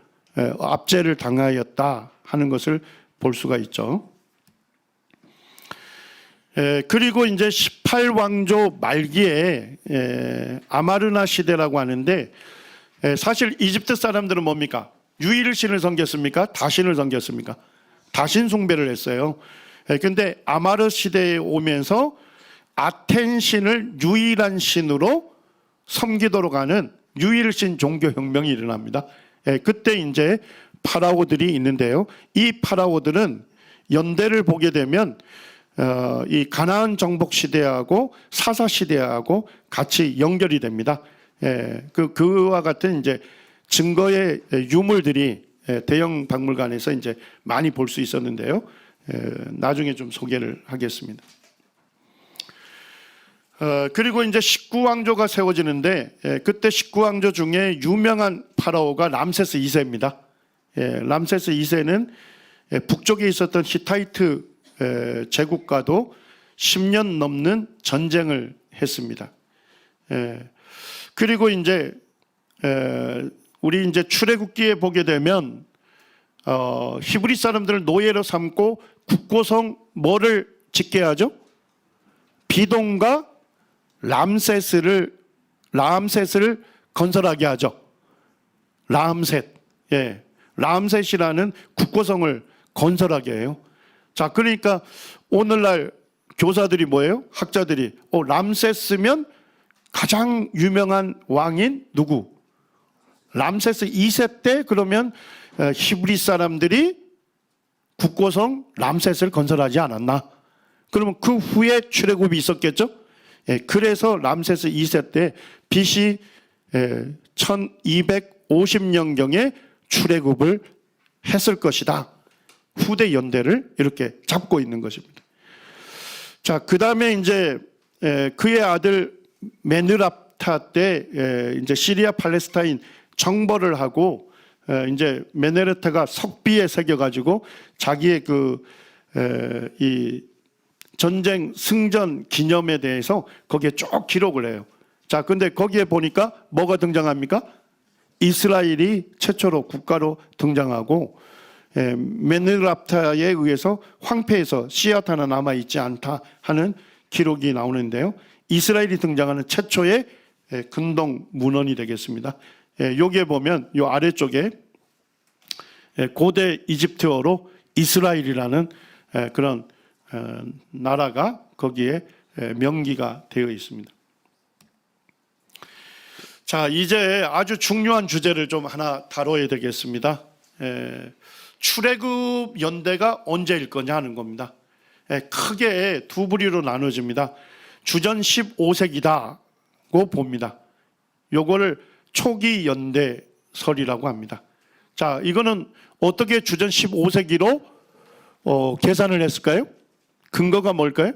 압제를 당하였다 하는 것을 볼 수가 있죠. 그리고 이제 18왕조 말기에 아마르나 시대라고 하는데 사실 이집트 사람들은 뭡니까? 유일신을 섬겼습니까? 다신을 섬겼습니까? 다신 숭배를 했어요. 근데 아마르 시대에 오면서 아텐 신을 유일한 신으로 섬기도록 하는 유일신 종교혁명이 일어납니다. 그때 이제 파라오들이 있는데요. 이 파라오들은 연대를 보게 되면 이 가나안 정복 시대하고 사사 시대하고 같이 연결이 됩니다. 그와 같은 이제 증거의 유물들이 대형 박물관에서 이제 많이 볼 수 있었는데요. 나중에 좀 소개를 하겠습니다. 그리고 이제 19왕조가 세워지는데 그때 19왕조 중에 유명한 파라오가 람세스 2세입니다. 람세스 2세는 북쪽에 있었던 히타이트 제국과도 10년 넘는 전쟁을 했습니다. 그리고 이제 우리 이제 출애굽기에 보게 되면 히브리 사람들을 노예로 삼고 국고성 뭐를 짓게 하죠? 비동과 람셋을 건설하게 하죠. 람셋, 람셋이라는 국고성을 건설하게 해요. 자, 그러니까 오늘날 교사들이 뭐예요? 학자들이 람세스면 가장 유명한 왕인 누구? 람세스 2세 때 그러면 히브리 사람들이 국고성 람셋을 건설하지 않았나? 그러면 그 후에 출애굽이 있었겠죠? 예, 그래서 람세스 2세 때 BC 1250년경에 출애굽을 했을 것이다. 후대 연대를 이렇게 잡고 있는 것입니다. 자, 그 다음에 이제 그의 아들 메느랍타 때 이제 시리아 팔레스타인 정벌을 하고 이제 메느랍타가 석비에 새겨가지고 자기의 이 전쟁 승전 기념에 대해서 거기에 쭉 기록을 해요. 자, 근데 거기에 보니까 뭐가 등장합니까? 이스라엘이 최초로 국가로 등장하고 메느랍타에 의해서 황폐해서 씨앗 하나 남아있지 않다 하는 기록이 나오는데요. 이스라엘이 등장하는 최초의 근동 문헌이 되겠습니다. 여기에 보면 이 아래쪽에 고대 이집트어로 이스라엘이라는 그런 나라가 거기에 명기가 되어 있습니다. 자, 이제 아주 중요한 주제를 좀 하나 다뤄야 되겠습니다. 출애굽 연대가 언제일 거냐 하는 겁니다. 크게 두 부류로 나눠집니다. 주전 15세기다고 봅니다. 요거를 초기 연대설이라고 합니다. 자, 이거는 어떻게 주전 15세기로 계산을 했을까요? 근거가 뭘까요?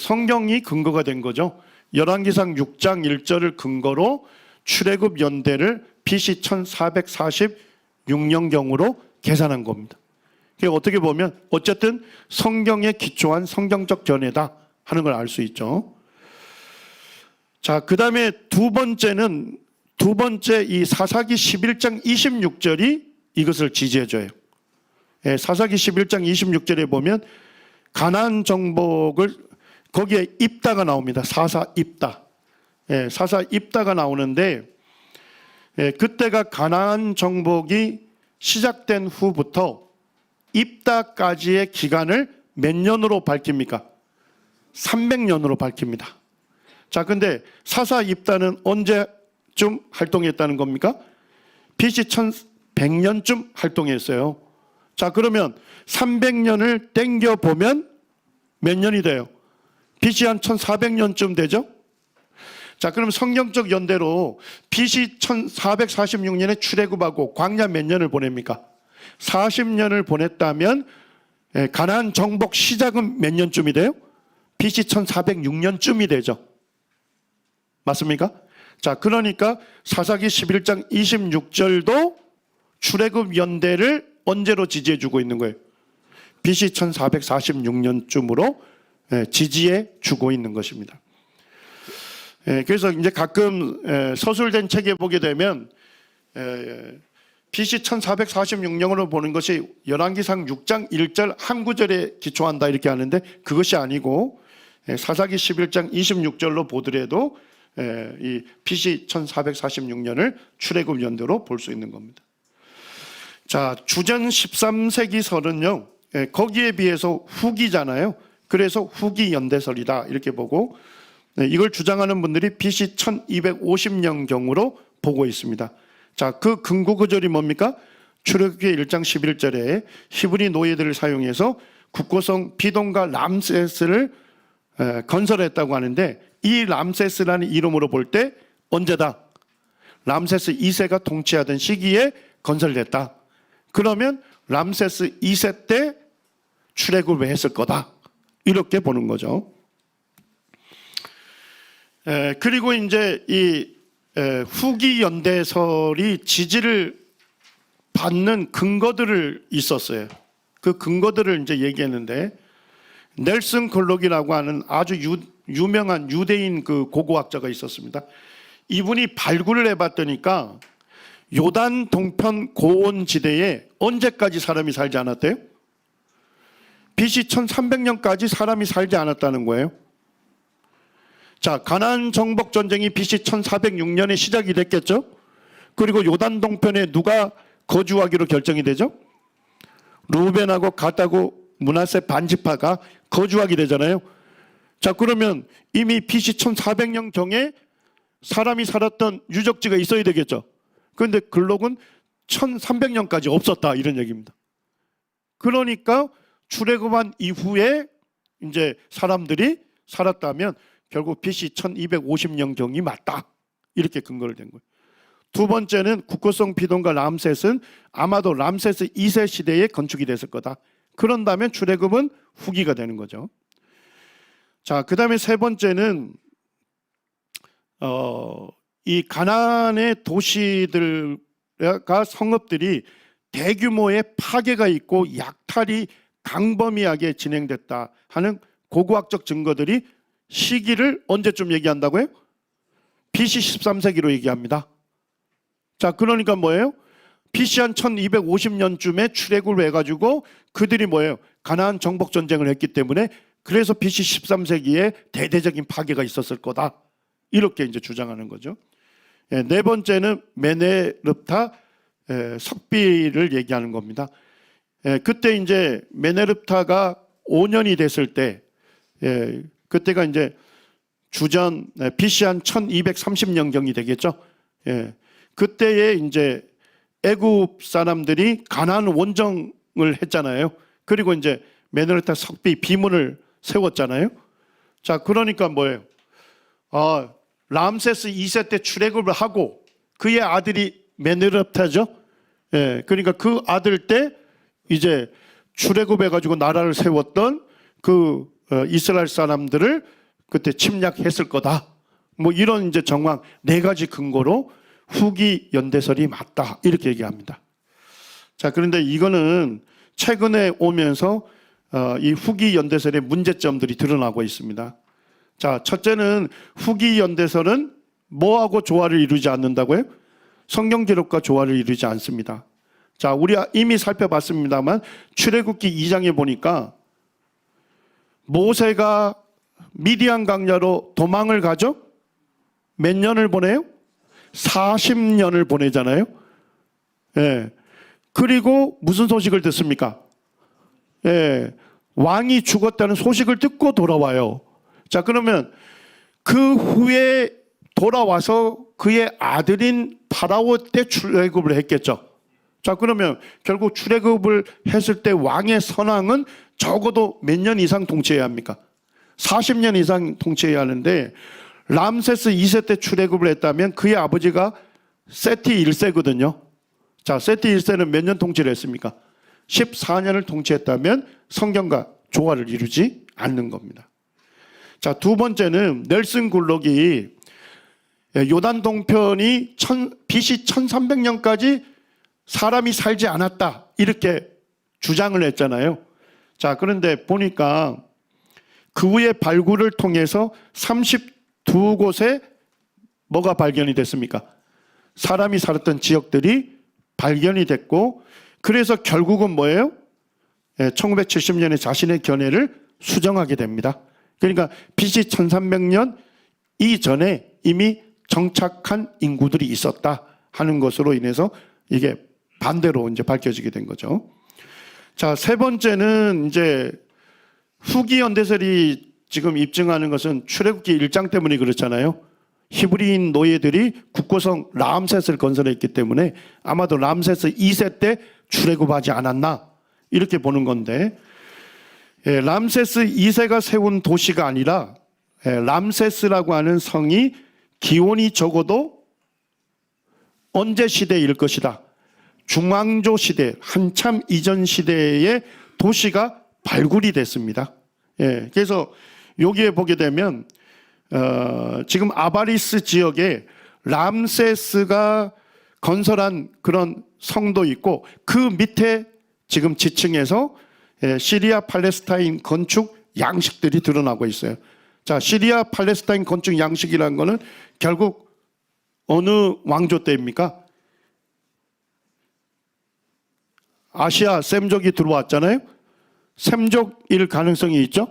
성경이 근거가 된 거죠. 열왕기상 6장 1절을 근거로 출애굽 연대를 BC 1446년경으로 계산한 겁니다. 어떻게 보면 어쨌든 성경에 기초한 성경적 견해다 하는 걸 알 수 있죠. 자, 그 다음에 두 번째 이 사사기 11장 26절이 이것을 지지해줘요. 사사기 11장 26절에 보면 가나안 정복을 거기에 입다가 나옵니다. 사사 입다. 사사 입다가 나오는데 그때가 가나안 정복이 시작된 후부터 입다까지의 기간을 몇 년으로 밝힙니까? 300년으로 밝힙니다. 자, 근데 사사 입다는 언제쯤 활동했다는 겁니까? BC 1100년쯤 활동했어요. 자, 그러면 300년을 땡겨 보면 몇 년이 돼요? BC 한 1400년쯤 되죠? 자, 그럼 성경적 연대로 BC 1446년에 출애굽하고 광야 몇 년을 보냅니까? 40년을 보냈다면 가나안 정복 시작은 몇 년쯤이 돼요? BC 1406년쯤이 되죠. 맞습니까? 자, 그러니까 사사기 11장 26절도 출애굽 연대를 언제로 지지해 주고 있는 거예요? BC 1446년쯤으로 지지해 주고 있는 것입니다. 그래서 이제 가끔 서술된 책에 보게 되면 BC 1446년으로 보는 것이 열왕기상 6장 1절 한 구절에 기초한다 이렇게 하는데 그것이 아니고 사사기 11장 26절로 보더라도 이 BC 1446년을 출애굽 연대로 볼 수 있는 겁니다. 자, 주전 13세기설은요 거기에 비해서 후기잖아요. 그래서 후기 연대설이다 이렇게 보고 이걸 주장하는 분들이 BC 1250년경으로 보고 있습니다. 자, 그 근거 구절이 뭡니까? 출애굽기 1장 11절에 히브리 노예들을 사용해서 국고성 비동과 람세스를 건설했다고 하는데 이 람세스라는 이름으로 볼 때 언제다? 람세스 2세가 통치하던 시기에 건설됐다. 그러면 람세스 2세 때 출애굽을 했을 거다. 이렇게 보는 거죠. 그리고 이제 이 후기 연대설이 지지를 받는 근거들을 있었어요. 그 근거들을 이제 얘기했는데 넬슨 글록이라고 하는 아주 유명한 유대인 그 고고학자가 있었습니다. 이분이 발굴을 해봤더니까 요단 동편 고온 지대에 언제까지 사람이 살지 않았대요? BC 1300년까지 사람이 살지 않았다는 거예요. 자, 가나안 정복 전쟁이 BC 1406년에 시작이 됐겠죠? 그리고 요단 동편에 누가 거주하기로 결정이 되죠? 루벤하고 갓하고 므낫세 반지파가 거주하게 되잖아요. 자, 그러면 이미 BC 1400년경에 사람이 살았던 유적지가 있어야 되겠죠? 그런데 글록은 1300년까지 없었다 이런 얘기입니다. 그러니까 출애굽한 이후에 이제 사람들이 살았다면 결국 BC 1250년경이 맞다. 이렇게 근거를 댄 거예요. 두 번째는 국고성 비동가 람셋은 아마도 람세스 2세 시대에 건축이 됐을 거다. 그런다면 출애굽은 후기가 되는 거죠. 자, 그다음에 세 번째는 이 가나안의 도시들과 성읍들이 대규모의 파괴가 있고 약탈이 강범위하게 진행됐다 하는 고고학적 증거들이 시기를 언제쯤 얘기한다고요? BC 13세기로 얘기합니다. 자, 그러니까 뭐예요? BC 한 1250년쯤에 출애굽을 해가지고 그들이 뭐예요? 가나안 정복 전쟁을 했기 때문에 그래서 BC 13세기에 대대적인 파괴가 있었을 거다. 이렇게 이제 주장하는 거죠. 네 번째는 메네르타 석비를 얘기하는 겁니다. 그때 이제 메네르타가 5년이 됐을 때, 그때가 이제 주전 BC 한 1230년경이 되겠죠. 그때에 이제 애굽 사람들이 가나안 원정을 했잖아요. 그리고 이제 메네르타 석비 비문을 세웠잖아요. 자, 그러니까 뭐예요? 람세스 2세 때 출애굽을 하고 그의 아들이 메네르타죠. 그러니까 그 아들 때 이제 출애굽해가지고 나라를 세웠던 그 이스라엘 사람들을 그때 침략했을 거다. 뭐 이런 이제 정황 네 가지 근거로 후기 연대설이 맞다 이렇게 얘기합니다. 자, 그런데 이거는 최근에 오면서 이 후기 연대설의 문제점들이 드러나고 있습니다. 자, 첫째는 후기 연대설은 뭐하고 조화를 이루지 않는다고요? 성경 기록과 조화를 이루지 않습니다. 자, 우리 이미 살펴봤습니다만 출애굽기 2장에 보니까 모세가 미디안 강야로 도망을 가죠? 몇 년을 보내요? 40년을 보내잖아요. 그리고 무슨 소식을 듣습니까? 왕이 죽었다는 소식을 듣고 돌아와요. 자, 그러면 그 후에 돌아와서 그의 아들인 파라오 때 출애굽을 했겠죠. 자, 그러면 결국 출애굽을 했을 때 왕의 선왕은 적어도 몇 년 이상 통치해야 합니까? 40년 이상 통치해야 하는데 람세스 2세 때 출애굽을 했다면 그의 아버지가 세티 1세거든요. 자, 세티 1세는 몇 년 통치를 했습니까? 14년을 통치했다면 성경과 조화를 이루지 않는 겁니다. 자, 두 번째는 넬슨 굴록이 요단 동편이 BC 1300년까지 사람이 살지 않았다 이렇게 주장을 했잖아요. 자, 그런데 보니까 그 후에 발굴을 통해서 32곳에 뭐가 발견이 됐습니까? 사람이 살았던 지역들이 발견이 됐고 그래서 결국은 뭐예요? 1970년에 자신의 견해를 수정하게 됩니다. 그러니까 BC 1300년 이전에 이미 정착한 인구들이 있었다 하는 것으로 인해서 이게 반대로 이제 밝혀지게 된 거죠. 자, 세 번째는 이제 후기 연대설이 지금 입증하는 것은 출애굽기 1장 때문에 그렇잖아요. 히브리인 노예들이 국고성 람셋을 건설했기 때문에 아마도 람세스 2세 때 출애굽하지 않았나 이렇게 보는 건데, 람세스 2세가 세운 도시가 아니라 람세스라고 하는 성이 기원이 적어도 언제 시대일 것이다. 중왕조 시대, 한참 이전 시대의 도시가 발굴이 됐습니다. 그래서 여기에 보게 되면 지금 아바리스 지역에 람세스가 건설한 그런 성도 있고 그 밑에 지금 지층에서 시리아 팔레스타인 건축 양식들이 드러나고 있어요. 자, 시리아 팔레스타인 건축 양식이라는 거는 결국 어느 왕조 때입니까? 아시아 셈족이 들어왔잖아요. 셈족일 가능성이 있죠.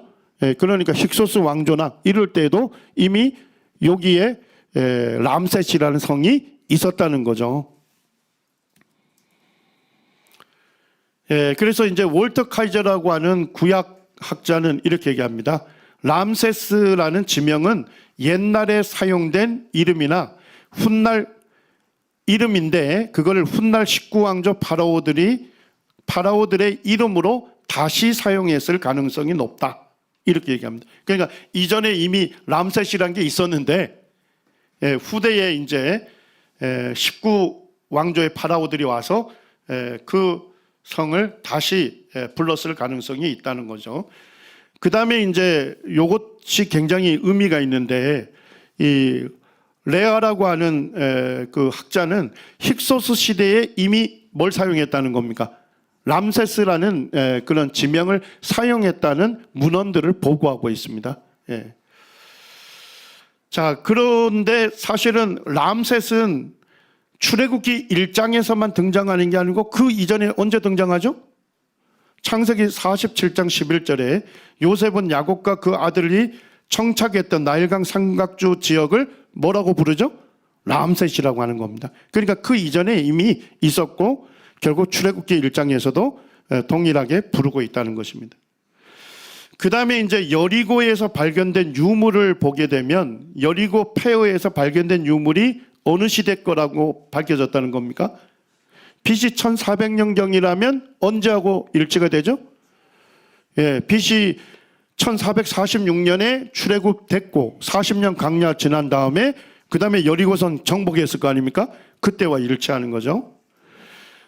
그러니까 힉소스 왕조나 이럴 때도 이미 여기에 람셋이라는 성이 있었다는 거죠. 그래서 이제 월터 카이저라고 하는 구약학자는 이렇게 얘기합니다. 람세스라는 지명은 옛날에 사용된 이름이나 훗날 이름인데 그거를 훗날 19왕조 파라오들의 이름으로 다시 사용했을 가능성이 높다. 이렇게 얘기합니다. 그러니까 이전에 이미 람셋이라는 게 있었는데 후대에 이제 19 왕조의 파라오들이 와서 그 성을 다시 불렀을 가능성이 있다는 거죠. 그 다음에 이제 요것이 굉장히 의미가 있는데, 이 레아라고 하는 그 학자는 힉소스 시대에 이미 뭘 사용했다는 겁니까? 람세스라는 그런 지명을 사용했다는 문헌들을 보고하고 있습니다. 자, 그런데 사실은 람셋은 출애굽기 1장에서만 등장하는 게 아니고 그 이전에 언제 등장하죠? 창세기 47장 11절에 요셉은 야곱과 그 아들이 청착했던 나일강 삼각주 지역을 뭐라고 부르죠? 람셋이라고 하는 겁니다. 그러니까 그 이전에 이미 있었고 결국 출애굽기 1장에서도 동일하게 부르고 있다는 것입니다. 그 다음에 이제 여리고에서 발견된 유물을 보게 되면 여리고 폐허에서 발견된 유물이 어느 시대 거라고 밝혀졌다는 겁니까? BC 1400년경이라면 언제하고 일치가 되죠? BC 1446년에 출애굽됐고 40년 강야 지난 다음에 그 다음에 여리고성 정복했을 거 아닙니까? 그때와 일치하는 거죠.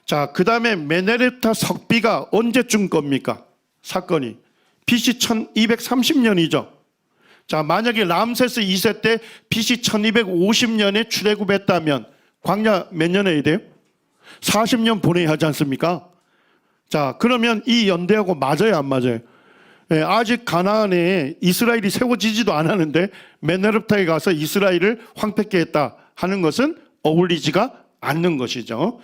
자, 그 다음에 메네르타 석비가 언제쯤 겁니까? 사건이 BC 1230년이죠. 자, 만약에 람세스 2세 때 BC 1250년에 출애굽했다면 광야 몇 년에 해야 돼요? 40년 보내야 하지 않습니까? 자, 그러면 이 연대하고 맞아요, 안 맞아요? 아직 가나안에 이스라엘이 세워지지도 않았는데 메네르타에 가서 이스라엘을 황폐케 했다 하는 것은 어울리지가 않는 것이죠.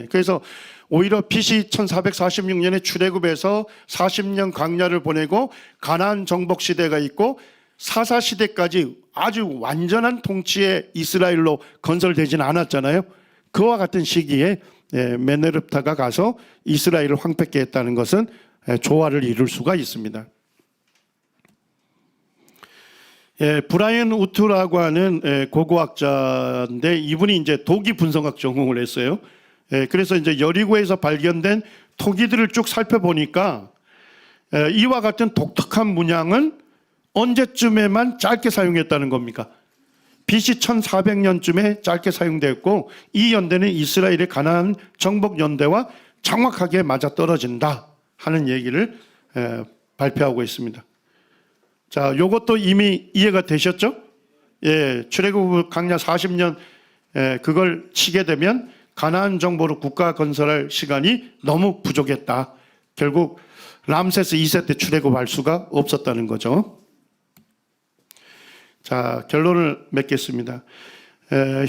그래서 오히려 BC 1446년에 출애굽해서 40년 광야를 보내고 가나안 정복 시대가 있고 사사 시대까지 아주 완전한 통치의 이스라엘로 건설되지는 않았잖아요. 그와 같은 시기에 메네르타가 가서 이스라엘을 황폐케 했다는 것은 조화를 이룰 수가 있습니다. 브라이언 우트라고 하는 고고학자인데 이분이 이제 토기 분석학 전공을 했어요. 그래서 이제 여리고에서 발견된 토기들을 쭉 살펴보니까 이와 같은 독특한 문양은 언제쯤에만 짧게 사용했다는 겁니까? BC 1400년쯤에 짧게 사용됐고 이 연대는 이스라엘의 가나안 정복 연대와 정확하게 맞아떨어진다 하는 얘기를 발표하고 있습니다. 자, 요것도 이미 이해가 되셨죠? 출애굽 강야 40년 그걸 치게 되면 가나안 정복으로 국가 건설할 시간이 너무 부족했다. 결국 람세스 2세 때 출애굽할 수가 없었다는 거죠. 자, 결론을 맺겠습니다.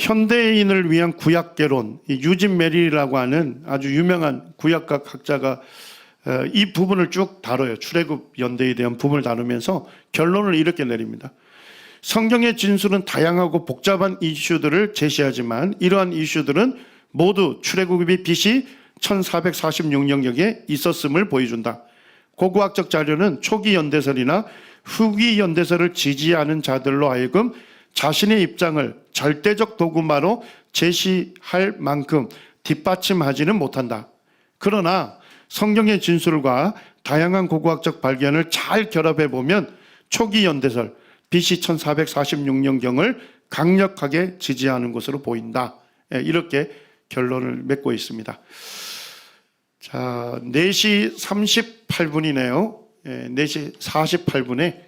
현대인을 위한 구약개론, 유진 메릴이라고 하는 아주 유명한 구약학 학자가 이 부분을 쭉 다뤄요. 출애굽 연대에 대한 부분을 다루면서 결론을 이렇게 내립니다. 성경의 진술은 다양하고 복잡한 이슈들을 제시하지만 이러한 이슈들은 모두 출애굽이 BC 1446년경에 있었음을 보여준다. 고고학적 자료는 초기 연대설이나 후기 연대설을 지지하는 자들로 하여금 자신의 입장을 절대적 도구마로 제시할 만큼 뒷받침하지는 못한다. 그러나 성경의 진술과 다양한 고고학적 발견을 잘 결합해 보면 초기 연대설 BC 1446년경을 강력하게 지지하는 것으로 보인다. 이렇게 결론을 맺고 있습니다. 자, 4시 38분이네요. 4시 48분에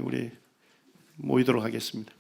우리 모이도록 하겠습니다.